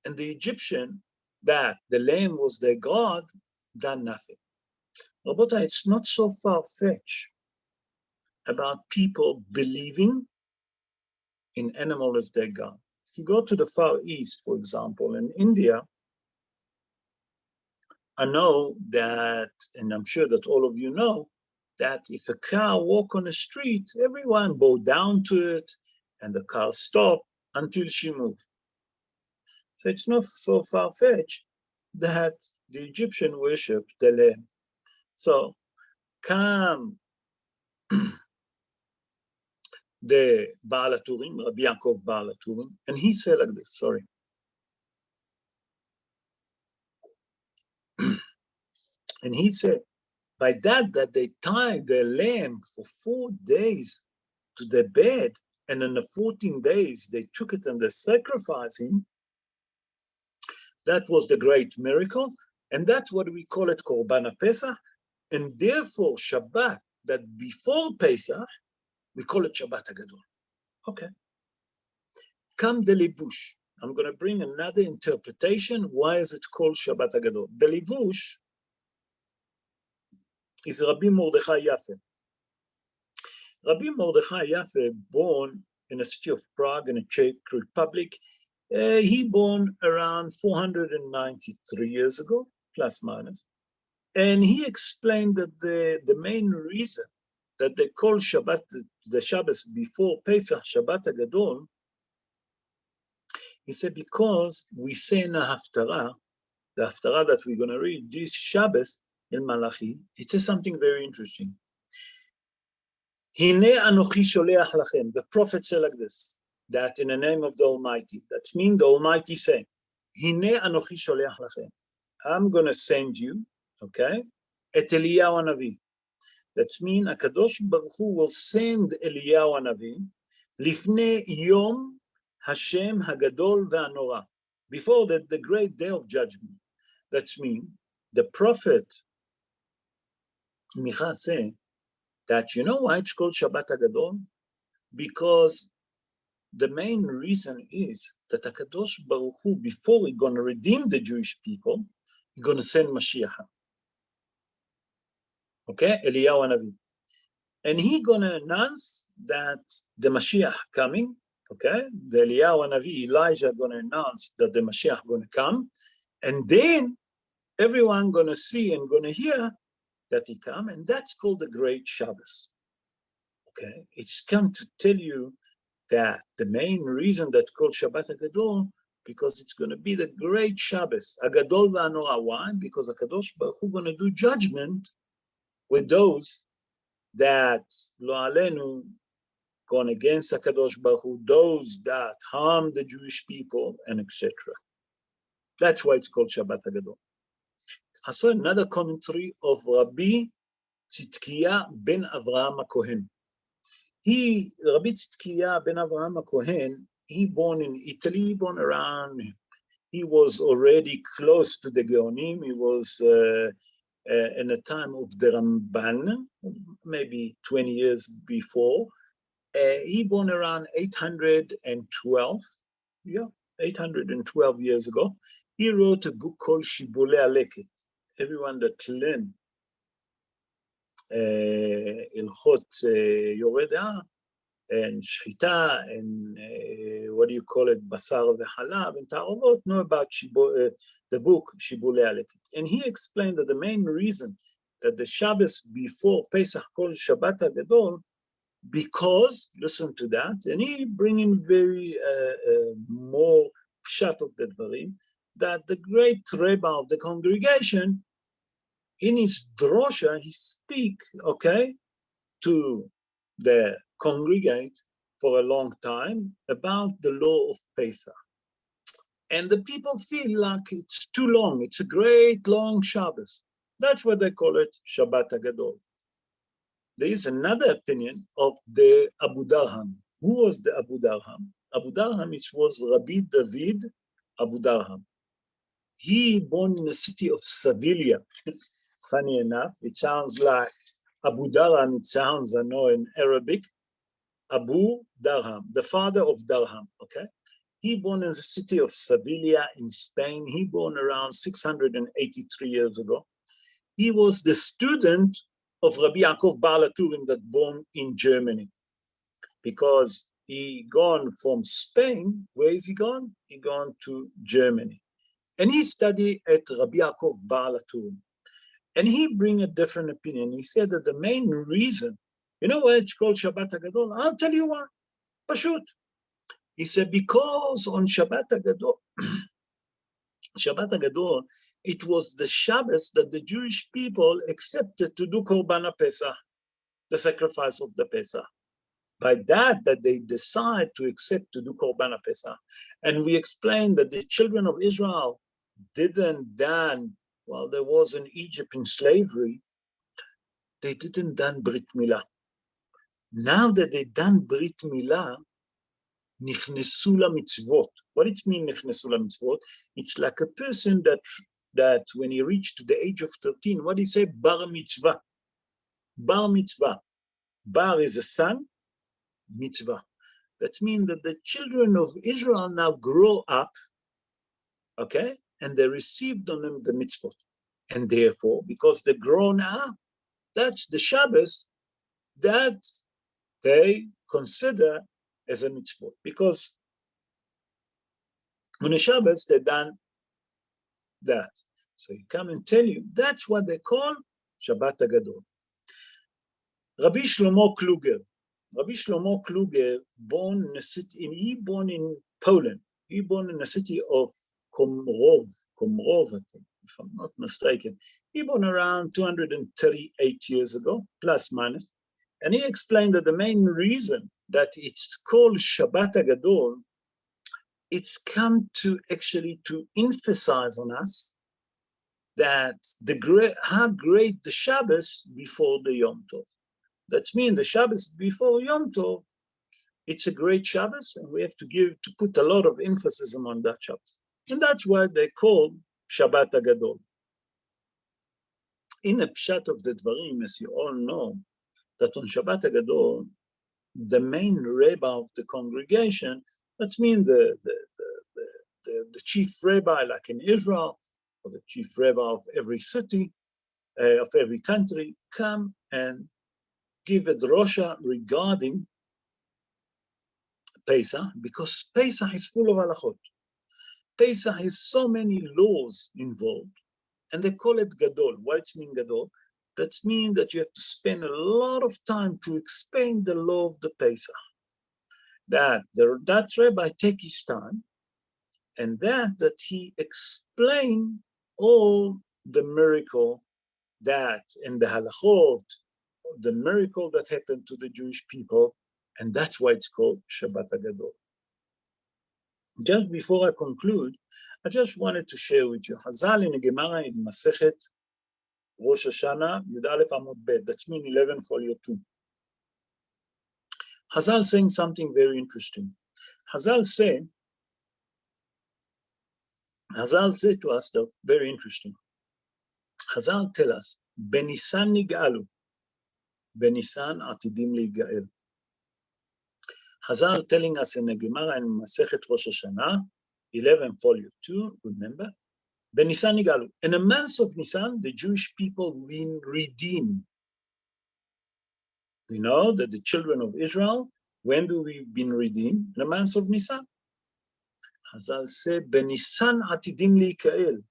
and the Egyptian, that the lamb was their God, done nothing. Rabbi, it's not so far-fetched about people believing in animal as their God. If you go to the Far East, for example, in India, I know that, and I'm sure that all of you know, that if a car walk on the street, everyone bow down to it, and the car stop until she moves. So it's not so far-fetched that the Egyptian worship the lamb. So come the Baal HaTurim, Rabbi Yaakov Baal HaTurim, and he said like this, sorry. And he said, by that they tied the lamb for 4 days to the bed, and in the 14 days they took it and they sacrificed him, that was the great miracle, and that's what we call it Korban Pesach, and therefore Shabbat, that before Pesach, we call it Shabbat HaGadol. Okay. Come the Levush. I'm going to bring another interpretation. Why is it called Shabbat HaGadol? The Levush is Rabbi Mordechai Yaffe. Rabbi Mordechai Yaffe, born in the city of Prague in the Czech Republic, he born around 493 years ago, plus minus. And he explained that the main reason that they call Shabbat, the Shabbos before Pesach, Shabbat HaGadol, he said, because we say in the Haftarah that we're going to read this Shabbos in Malachi, it says something very interesting. Hine anochi sholeach lachem. The prophet said like this, that in the name of the Almighty, that means the Almighty saying, Hine anochi sholeach lachem. I'm going to send you, okay, et Eliyahu Hanavi. That means HaKadosh Baruch Hu will send Eliyahu Hanavi lifnei yom Hashem Hagadol ve'anora, before the great day of judgment. That means the prophet Micha said that, you know why it's called Shabbat HaGadol? Because the main reason is that HaKadosh Baruch Hu, before he's going to redeem the Jewish people, he's going to send Mashiach. Okay, Eliyahu Hanavi. And he's going to announce that the Mashiach coming, okay? The Eliyahu Hanavi, Elijah going to announce that the Mashiach going to come. And then everyone going to see and going to hear that he come. And that's called the Great Shabbos. Okay, it's come to tell you that the main reason that's called Shabbat HaGadol, because it's going to be the Great Shabbos. HaGadol ve'anora. Why? Because HaKadosh Baruch Hu going to do judgment with those that lo alenu gone against HaKadosh Baruch Hu, those that harm the Jewish people, and etc. That's why it's called Shabbat HaGadol. I saw another commentary of Rabbi Tzidkiah ben Avraham HaKohen. Rabbi Tzidkiah ben Avraham HaKohen, he born in Italy, born around, he was already close to the Geonim. He was in the time of the Ramban, maybe 20 years before. He born around 812, 812 years ago. He wrote a book called Shibbolei Aleket. Everyone that learn Ilchot Yoreda and Shchita and what do you call it, Basar v'Halav and Ta'arot know about the book Shibbolei Aleket. And he explained that the main reason that the Shabbos before Pesach called Shabbat HaGadol, because, listen to that, and he bring in very more pshat of the dvarim, that the great Rebbe of the congregation, in his drosha, he speak, okay, to the congregate for a long time about the law of Pesach. And the people feel like it's too long. It's a great long Shabbos. That's what they call it, Shabbat HaGadol. There is another opinion of the Abu Darham. Who was the Abu Darham? Abu Darham, it was Rabbi David Abu Darham. He born in the city of Sevilla. Funny enough, it sounds like Abu Darham, it sounds, I know, in Arabic. Abu Darham, the father of Darham, okay? He born in the city of Sevilla in Spain. He born around 683 years ago. He was the student of Rabbi Yaakov Baal HaTurim that born in Germany, because he gone from Spain. Where is he gone? He gone to Germany. And he studied at Rabbi Yaakov Baal HaTurim. And he bring a different opinion. He said that the main reason, you know why it's called Shabbat HaGadol? I'll tell you why. Pashut. He said, because on Shabbat HaGadol, Shabbat HaGadol, it was the Shabbos that the Jewish people accepted to do Korban HaPesach, the sacrifice of the Pesach. By that they decide to accept to do Korban HaPesach. And we explained that the children of Israel didn't done, while there was in Egypt in slavery, they didn't done Brit Milah. Now that they done Brit Milah, Nichnesu mitzvot. What it means, Nichnesu mitzvot? It's like a person that when he reached to the age of 13, what do you say? Bar mitzvah. Bar mitzvah. Bar is a son, mitzvah. That means that the children of Israel now grow up, okay, and they received on them the mitzvot. And therefore, because they're grown up, that's the Shabbos that they consider as a mitzvot. Because on a Shabbos, they done that. So he come and tell you, that's what they call Shabbat HaGadol. Rabbi Shlomo Kluger. Rabbi Shlomo Kluger born in Poland. He born in the city of Komrov, I think, if I'm not mistaken. He born around 238 years ago, plus minus. And he explained that the main reason that it's called Shabbat HaGadol, it's come to actually to emphasize on us that how great the Shabbos before the Yom Tov. That means the Shabbos before Yom Tov, it's a great Shabbos, and we have to put a lot of emphasis on that Shabbos. And that's why they call Shabbat HaGadol. In a pshat of the Dvarim, as you all know, that on Shabbat HaGadol, the main rabbi of the congregation, that means the chief rabbi, like in Israel, or the chief rabbi of every city, of every country, come and give a drosha regarding Pesach, because Pesach is full of halachot. Pesach has so many laws involved, and they call it Gadol. Why it's mean Gadol? That means that you have to spend a lot of time to explain the law of the Pesach. That rabbi take his time, and that he explained all the miracle that in the halachot, the miracle that happened to the Jewish people, and that's why it's called Shabbat HaGadol. Just before I conclude, I just wanted to share with you, Hazal in the Gemara in Masechet Rosh Hashanah, Yud Aleph Amud Bet, that's mean 11 folio 2. Hazal saying something very interesting. Hazal said to us that very interesting. Hazal tell us, Benisan nig'alu, Benisan atidim li'gael. Hazal telling us in the Gemara in Masechet Rosh Hashanah, 11 folio 2, remember? Benisan nig'alu. In the month of Nisan, the Jewish people been redeemed. We know that the children of Israel, when do we been redeemed? In the month of Nisan. Hazal say, Benisan atidim li'kael.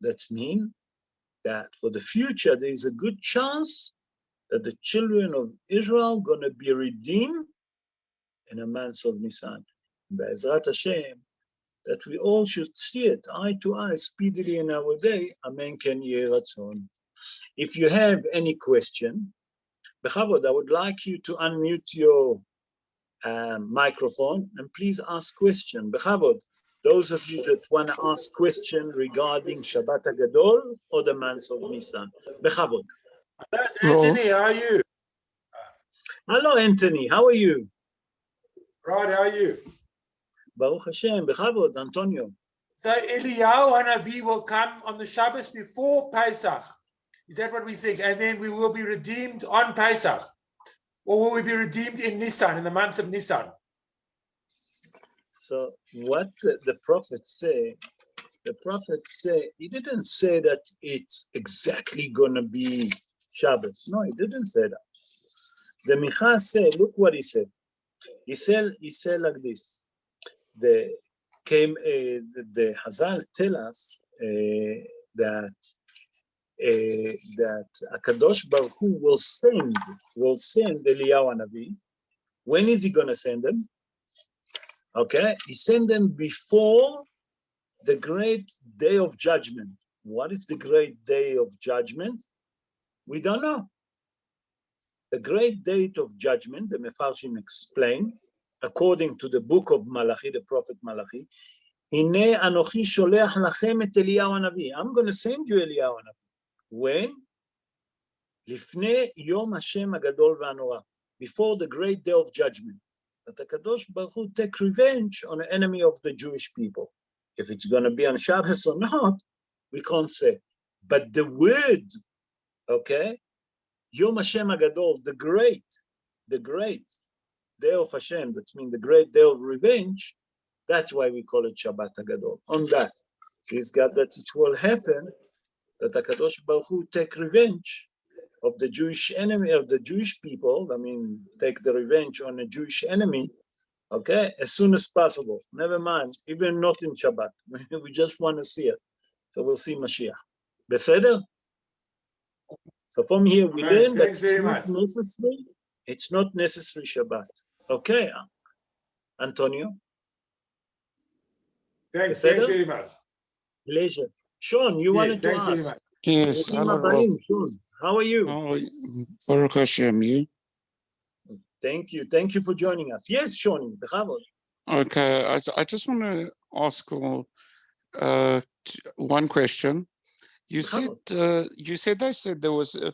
That means that for the future, there is a good chance that the children of Israel going to be redeemed in the month of Nisan. Be'ezrat Hashem, that we all should see it eye to eye speedily in our day. Amen ken yeh ratzon. If you have any question, Bechavod, I would like you to unmute your microphone and please ask question. Bechavod, those of you that want to ask question regarding Shabbat HaGadol or the month of Nisan. Bechavod. That's Anthony, how are you? Hello, Anthony, how are you? Right, how are you? Baruch Hashem, Bechavod, Antonio. So Eliyahu Hanavi will come on the Shabbos before Pesach. Is that what we think? And then we will be redeemed on Pesach. Or will we be redeemed in Nissan, in the month of Nissan? So what the prophet say, he didn't say that it's exactly going to be Shabbos. No, he didn't say that. The Micha said, look what he said. He said like this. The Hazal tell us that Akadosh Baruch Hu will send Eliyahu Hanavi. When is he going to send them? Okay, he sent them before the great day of judgment. What is the great day of judgment? We don't know. The great day of judgment, the Mefarshim explain, according to the book of Malachi, the prophet Malachi, Hine anochi sholeach lachem et Eliyahu Hanavi. I'm going to send you Eliyahu Hanavi. When? Lifnei Yom Hashem Hagadol v'Hanora, before the great day of judgment. That the Kadosh Baruch Hu take revenge on the enemy of the Jewish people. If it's going to be on Shabbos or not, we can't say. But the word, okay, Yom Hashem Hagadol, the great day of Hashem, that means the great day of revenge, that's why we call it Shabbat HaGadol. On that, please God, that it will happen, that HaKadosh Baruch Hu take revenge of the Jewish enemy, of the Jewish people, I mean, take the revenge on a Jewish enemy, okay, as soon as possible. Never mind, even not in Shabbat. We just want to see it. So we'll see Mashiach. Beseder? So from here we learn that it's not necessary Shabbat. Okay, Antonio? Thanks Beseder? very much. Pleasure. Sean, you wanted to Thanks very ask. much. Yes, Bruchim hello, habayim, Rav. Sean. How are you? Oh, Baruch Hashem, you? Thank you. Thank you for joining us. Yes, Sean, bechavod. Okay, I just want to ask one question. You said they said there was a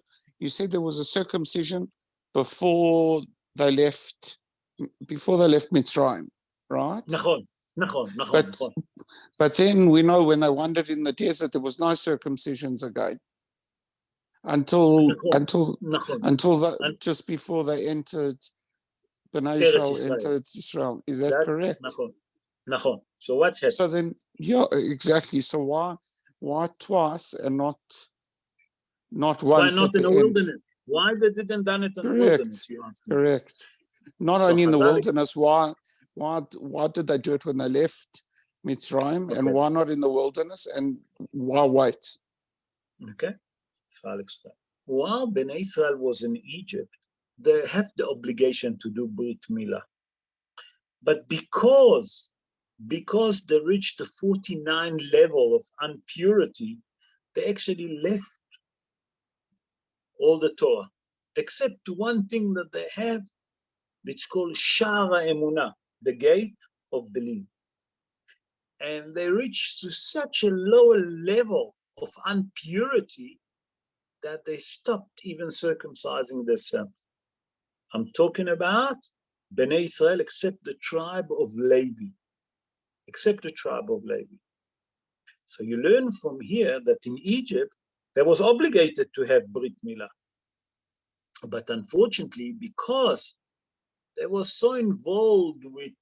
circumcision before they left Mitzrayim, right? Nachon. But then we know when they wandered in the desert, there was no circumcisions again until just before they entered Bnei Israel entered Israel. Is that correct? Nachon. So what's happened? So then, yeah, exactly. So why twice and not once? Why not at in the the end? wilderness? Why they didn't done it in the wilderness? You ask me. Correct. Not So only in the Chazal- wilderness. Why did they do it when they left Mitzrayim, and Okay. why not in the wilderness? And why wait? Okay, so I'll explain. While Bnei Israel was in Egypt, they have the obligation to do Brit Milah. But because they reached the 49 level of impurity, they actually left all the Torah, except one thing that they have, which is called Shara Emunah, the gate of belief. And they reached to such a lower level of impurity that they stopped even circumcising themselves. I'm talking about Bnei Israel except the tribe of Levy. Except the tribe of Levy. So you learn from here that in Egypt, they was obligated to have Brit Milah. But unfortunately, because they were so involved with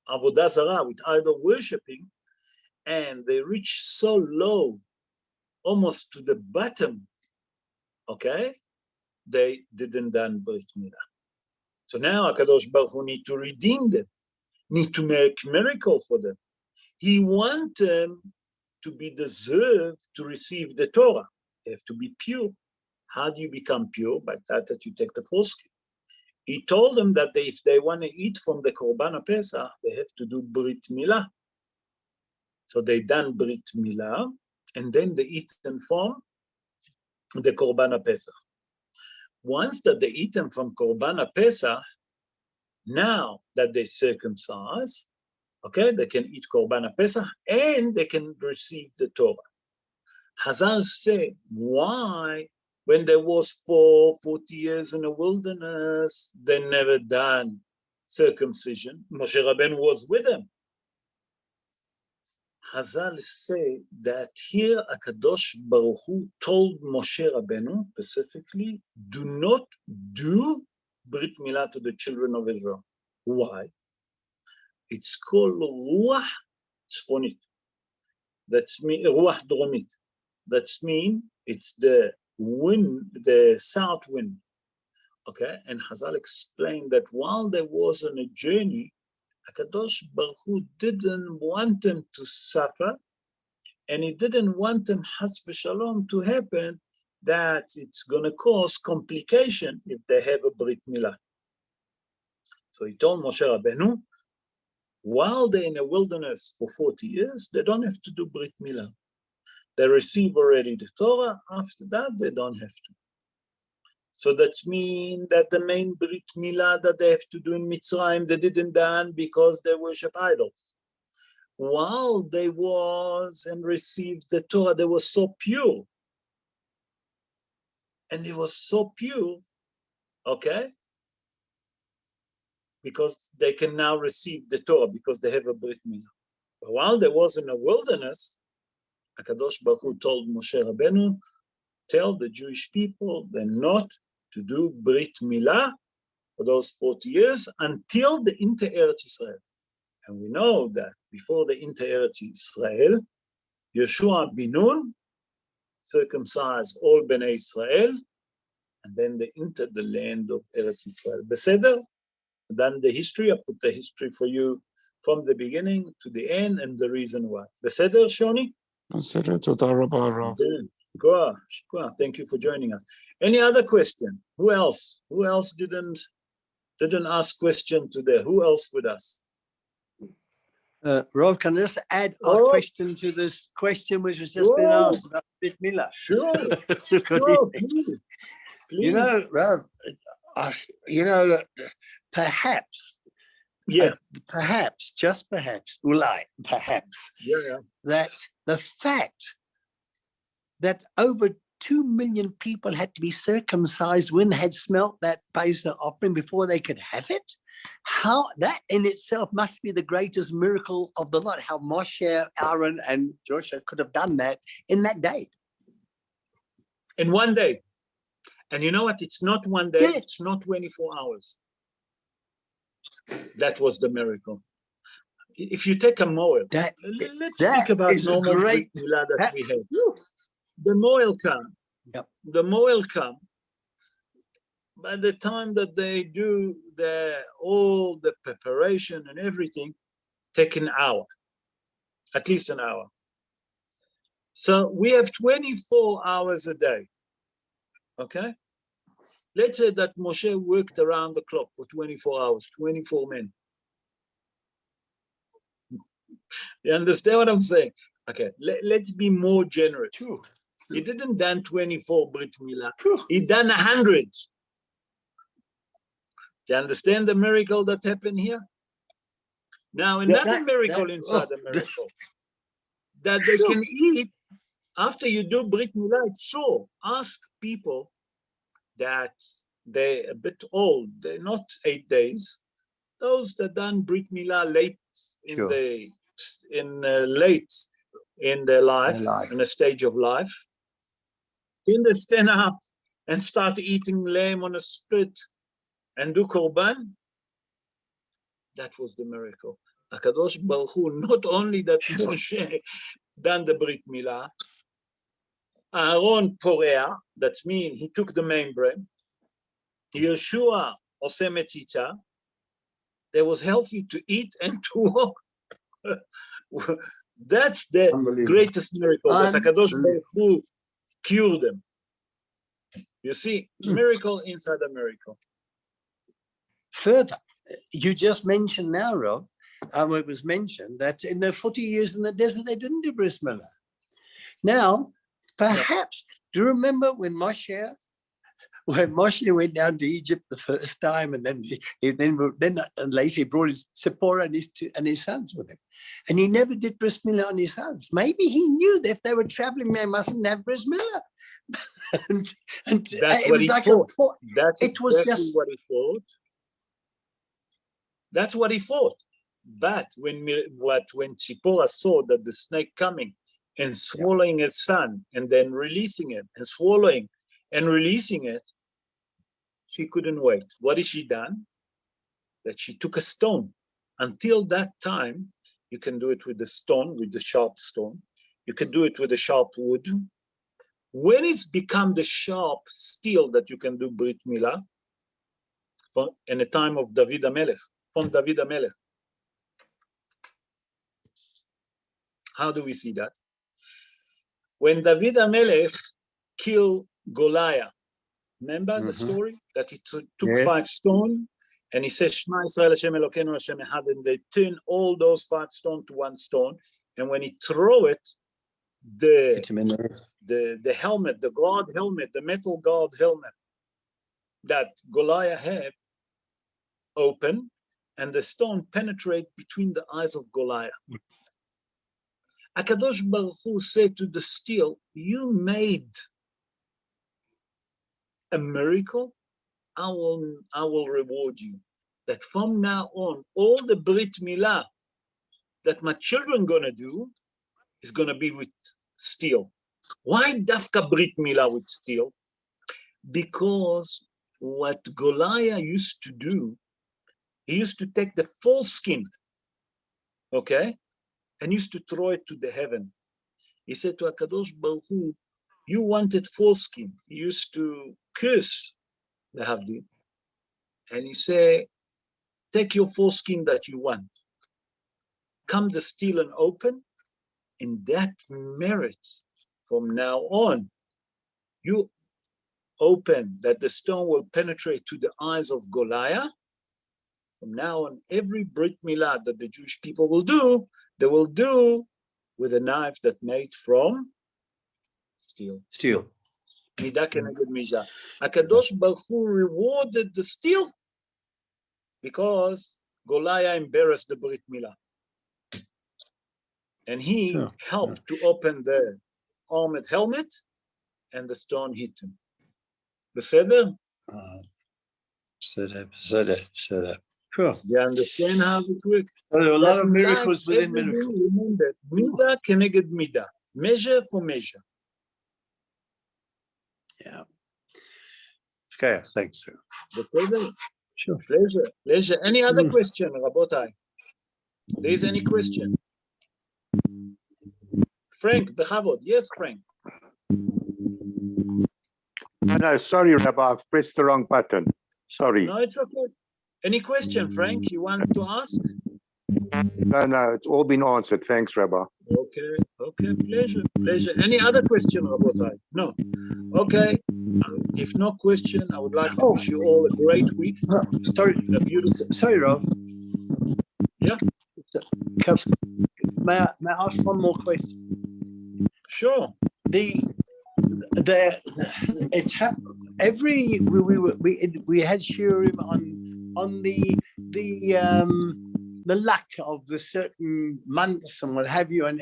Avodah Zarah, with idol worshipping, and they reached so low, almost to the bottom, okay, they didn't done Brit Milah. So now HaKadosh Baruch Hu need to redeem them, need to make miracle for them. He wants them to be deserved to receive the Torah. They have to be pure. How do you become pure? By that you take the foreskin. He told them that if they want to eat from the Korban Pesach, they have to do Brit Milah. So they done Brit Milah, and then they eat them from the Korban Pesach. Once that they eat them from Korban Pesach, now that they circumcise, okay, they can eat Korban Pesach and they can receive the Torah. Hazal say, why, when there was 40 years in the wilderness, they never done circumcision? Moshe Rabbeinu was with them. Hazal say that here HaKadosh Baruch Hu told Moshe Rabbeinu specifically, do not do Brit Milah to the children of Israel. Why? It's called Ruach Tzfonit. That's mean Ruach Dromit. That's mean it's the wind, the south wind. Okay, and Hazal explained that while they was on a journey, HaKadosh Baruch Hu didn't want them to suffer, and he didn't want them, Chas v'Shalom, to happen that it's going to cause complication if they have a Brit Milah. So he told Moshe Rabbeinu, while they're in a wilderness for 40 years, they don't have to do Brit Milah. They receive already the Torah. After that, they don't have to. So that means that the main Brit Milah that they have to do in Mitzrayim, they didn't done because they worship idols. While they was and received the Torah, they were so pure. And it was so pure, okay? Because they can now receive the Torah because they have a Brit Milah. But while they was in a wilderness, HaKadosh Baruch Hu told Moshe Rabbeinu, tell the Jewish people they're not to do Brit Milah for those 40 years until the Inter Eretz Israel. And we know that before the Inter Eretz Israel, Yeshua bin Nun circumcised all Bnei Israel, and then they entered the land of Eretz Israel. Beseder? Then the history, I put the history for you from the beginning to the end and the reason why. Beseder, Shoni? בסדר, תודה רבה, הרב. Shukra. Thank you for joining us. Any other question? Who else? Who else didn't ask question today? Who else with us? Rob, can I just add our question to this question which has just been asked about Brit Milah? Sure, please. You know, Rob, perhaps, just perhaps, that the fact that over 2 million people had to be circumcised when they had smelt that Pesach offering before they could have it, how that in itself must be the greatest miracle of the lot, how Moshe, Aaron, and Joshua could have done that in that day. In one day. And you know what? It's not one day, it's not 24 hours. That was the miracle. If you take a moel, let's speak about normal Brit Milah that we have. The moel come. Yep. The moel come. By the time that they do all the preparation and everything, take an hour, at least an hour. So we have 24 hours a day. Okay? Let's say that Moshe worked around the clock for 24 hours, 24 men. You understand what I'm saying? Okay, let's be more generous. True. He didn't done 24 Brit Milah. He done 100. Do you understand the miracle that happened here? Now, another miracle inside the miracle, that they can eat after you do Brit Milah. Sure, ask people that they're a bit old, they're not 8 days. Those that done Brit Milah late in their life, in a stage of life, can they stand up and start eating lamb on a spit and do korban? That was the miracle. HaKadosh Baruch Hu, not only that Moshe done the Brit Milah, Aaron porea, that means he took the main bread. Yeshua oseh metzitza, they was healthy to eat and to walk. That's the greatest miracle, that HaKadosh Baruch Hu cured them. You see, miracle inside a miracle. Further, you just mentioned now, Rob, it was mentioned that in the 40 years in the desert, they didn't do bris milah. Now, perhaps, do you remember when Moshe went down to Egypt the first time, and then later he brought his Zipporah and his sons with him, and he never did bris milah on his sons. Maybe he knew that if they were traveling, they mustn't have bris milah. and that's it what was he like thought. That's it was exactly just what he thought. That's what he thought. But when Zipporah saw that the snake coming and swallowing his son, and then releasing it, and swallowing and releasing it, she couldn't wait. What has she done? That she took a stone. Until that time, you can do it with the stone, with the sharp stone. You can do it with the sharp wood. When it's become the sharp steel that you can do Brit Milah, in the time of David HaMelech, from David HaMelech. How do we see that? When David HaMelech killed Goliath, remember the story? That he took 5 stones, and he says, Shema Yisrael Hashem Elokeinu Hashem Echad, and they turn all those 5 stones to 1 stone, and when he throw it, the helmet, the guard helmet, the metal guard helmet that Goliath had, open, and the stone penetrate between the eyes of Goliath. HaKadosh Baruch Hu said to the steel, you made a miracle, I will reward you. That from now on, all the Brit Milah that my children gonna do is gonna be with steel. Why dafka Brit Milah with steel? Because what Goliath used to do, he used to take the foreskin, okay, and used to throw it to the heaven. He said to HaKadosh Baruch Hu, you wanted foreskin. He used to curse the Havdil. And he said, take your foreskin that you want. Come the still and open, and that merits from now on. You open that the stone will penetrate to the eyes of Goliath. From now on, every Brit Milah that the Jewish people will do, they will do with a knife that made from steel. Steel. Midah keneged midah. HaKadosh Baruch Hu rewarded the steel because Goliath embarrassed the Brit Milah. And he Sure. helped to open the armored helmet, and the stone hit him. Beseder? Sure. You understand how it works? There are a lot of That's miracles like within everything, miracles. remember, midah keneged midah, measure for measure. Yeah. Okay, thanks, sir. Beseder? Sure. Pleasure. Any other question, Rabotai? There is any question? Frank, Bechavod. Yes, Frank. No, sorry, Rabbi, I've pressed the wrong button. Sorry. No, it's okay. Any question, Frank, you want to ask? No, it's all been answered. Thanks, Rabbi. Okay, pleasure. Any other question, Rabotai? No. Okay. If no question, I would like to wish you all a great week. Sorry, A beautiful. sorry, Rob. Yeah. May I ask one more question? Sure. We had shiurim on the luck of the certain months and what have you, and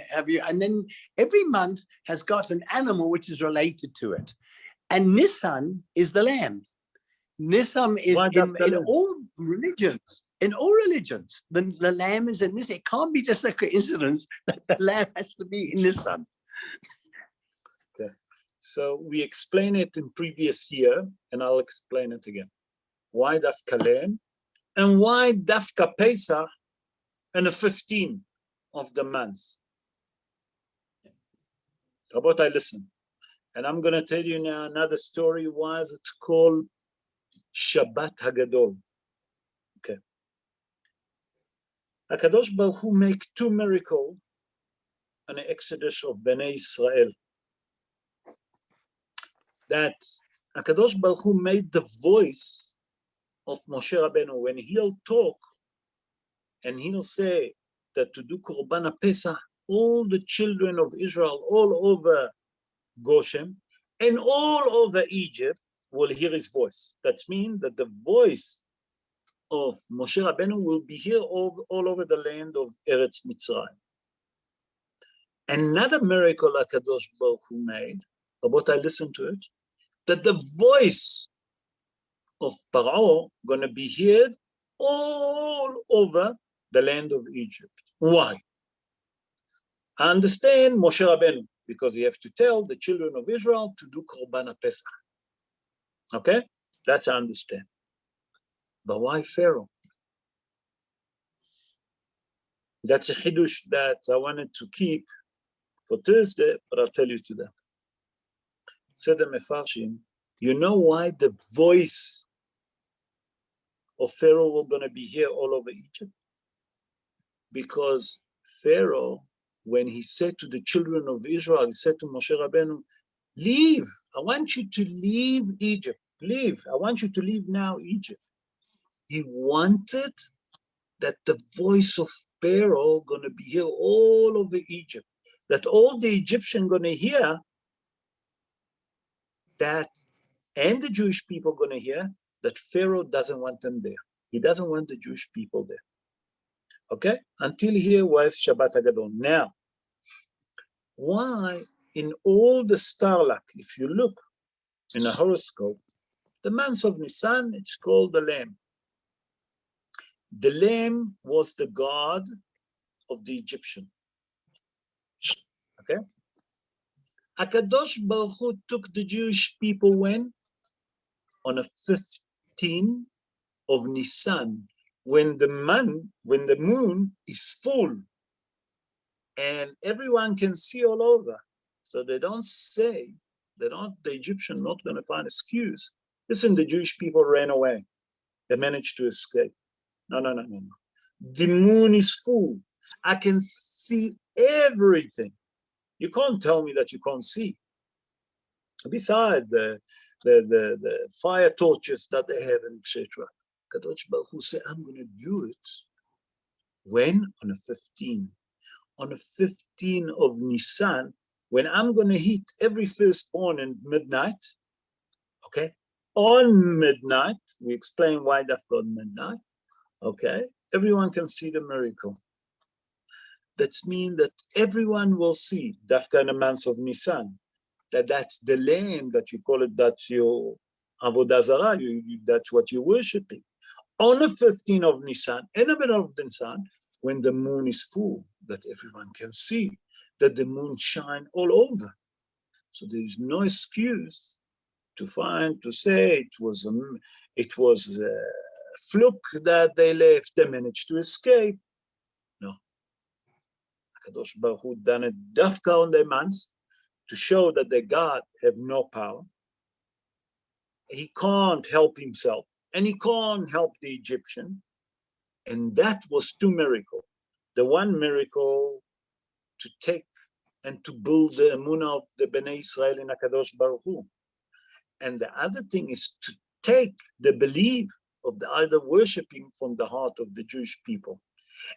then every month has got an animal which is related to it, and Nissan is the lamb. Nissan is in all religions. In all religions, the lamb is in Nissan. It can't be just a coincidence that the lamb has to be in Nissan. Okay. So we explained it in previous year, and I'll explain it again. Why Dafka lamb, and why Dafka Pesach, and the 15th of the month. How about I listen? And I'm going to tell you now another story. Why is it called Shabbat Hagadol? Okay. HaKadosh Baruch Hu make two miracles on the Exodus of Bnei Israel. That HaKadosh Baruch Hu made the voice of Moshe Rabbeinu when he'll talk, and he'll say that to do Korban Pesach, all the children of Israel all over Goshen and all over Egypt will hear his voice. That means that the voice of Moshe Rabbeinu will be here all over the land of Eretz Mitzrayim. Another miracle HaKadosh Baruch Hu made, about I listened to it, that the voice of Paro going to be heard all over the land of Egypt. Why? I understand Moshe Rabbeinu, because he have to tell the children of Israel to do Korban Pesach. Okay? That's I understand. But why Pharaoh? That's a hidush that I wanted to keep for Thursday, but I'll tell you today. Said the Mefarshim, you know why the voice of Pharaoh will going to be here all over Egypt? Because Pharaoh, when he said to the children of Israel, he said to Moshe Rabbeinu, leave. I want you to leave Egypt. Leave. I want you to leave now Egypt. He wanted that the voice of Pharaoh going to be here all over Egypt, that all the Egyptians going to hear that, and the Jewish people going to hear that Pharaoh doesn't want them there. He doesn't want the Jewish people there. Okay? Until here was Shabbat Hagadol. Now, why in all the star luck, if you look in a horoscope, the month of Nissan, it's called the Lamb. The Lamb was the god of the Egyptian. Okay? HaKadosh Baruch Hu took the Jewish people when? On the 15 of Nissan, when the moon is full and everyone can see all over. So they don't say, the Egyptian not going to find excuse. Listen, the Jewish people ran away. They managed to escape. No. The moon is full. I can see everything. You can't tell me that you can't see. Besides the fire torches that they have, etc. Kadosh Baruch Hu said, I'm going to do it. When? On the 15. On the 15 of Nissan, when I'm going to hit every firstborn in midnight, okay? On midnight, we explain why that's called midnight, okay? Everyone can see the miracle. That means that everyone will see, Dafka in the month of Nissan, that's the land that you call it, that's your Avodah Zarah, that's what you're worshiping. On the 15th of Nissan, in the middle of Nissan, when the moon is full, that everyone can see, that the moon shine all over. So there is no excuse to say it was a fluke that they left, they managed to escape. No. Kadosh Baruch Hu done it dafka on their months to show that the God have no power. He can't help himself, and he can't help the Egyptian. And that was two miracles. The one miracle to take and to build the emunah of the Bnei Israel in HaKadosh Baruch Hu. And the other thing is to take the belief of the idol worshipping from the heart of the Jewish people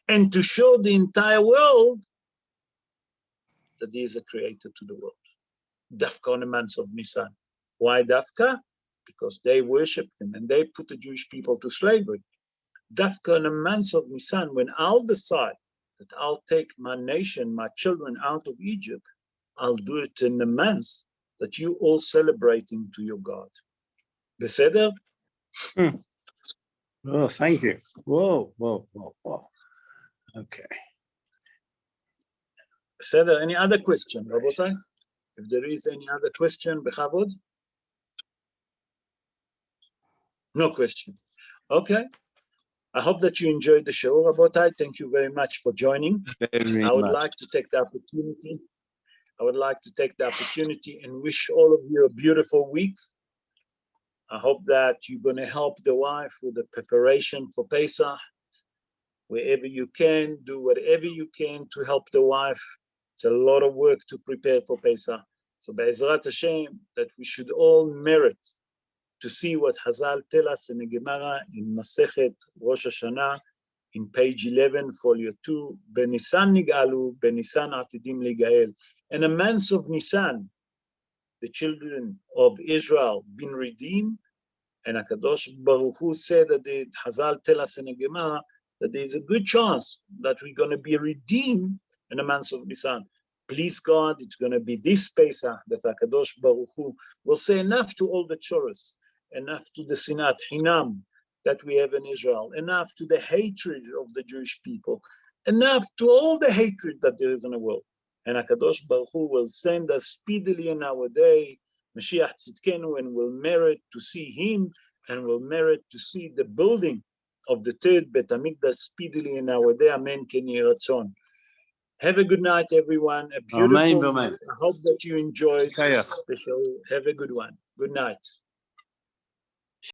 and to show the entire world that there is a creator to the world. Dafka on the months of Nissan. Why Dafka? Because they worshipped him and they put the Jewish people to slavery. Dafka on the months of Nissan, when I'll decide that I'll take my nation, my children out of Egypt, I'll do it in the months that you all celebrating to your God. Beseder? Oh, thank you. Whoa. Okay. Beseder, any other question, Rabotai? If there is any other question, Bechavod? No question. Okay. I hope that you enjoyed the show, Rabotai. Thank you very much for joining. I would like to take the opportunity and wish all of you a beautiful week. I hope that you're going to help the wife with the preparation for Pesach. Wherever you can, do whatever you can to help the wife. It's a lot of work to prepare for Pesach. So Be'ezrat Hashem, that we should all merit to see what Hazal tell us in the Gemara in Masechet Rosh Hashanah, in page 11, folio 2, Benisan Nigalu, Benisan Atidim Ligael. In the month of Nisan, the children of Israel been redeemed, and HaKadosh Baruch Hu said that the Hazal tell us in the Gemara that there is a good chance that we're going to be redeemed in the month of Nisan. Please God, it's going to be this Pesach that HaKadosh Baruch Hu will say enough to all the chorus, enough to the Sinat Hinam that we have in Israel, enough to the hatred of the Jewish people, enough to all the hatred that there is in the world. And HaKadosh Baruch Hu will send us speedily in our day, Mashiach Tzidkenu, and will merit to see him, and will merit to see the building of the third Bet HaMikdash speedily in our day. Amen. Ken Yeh Ratzon. Have a good night, everyone. A beautiful. Amen. I hope that you enjoyed the show. Have a good one. Good night.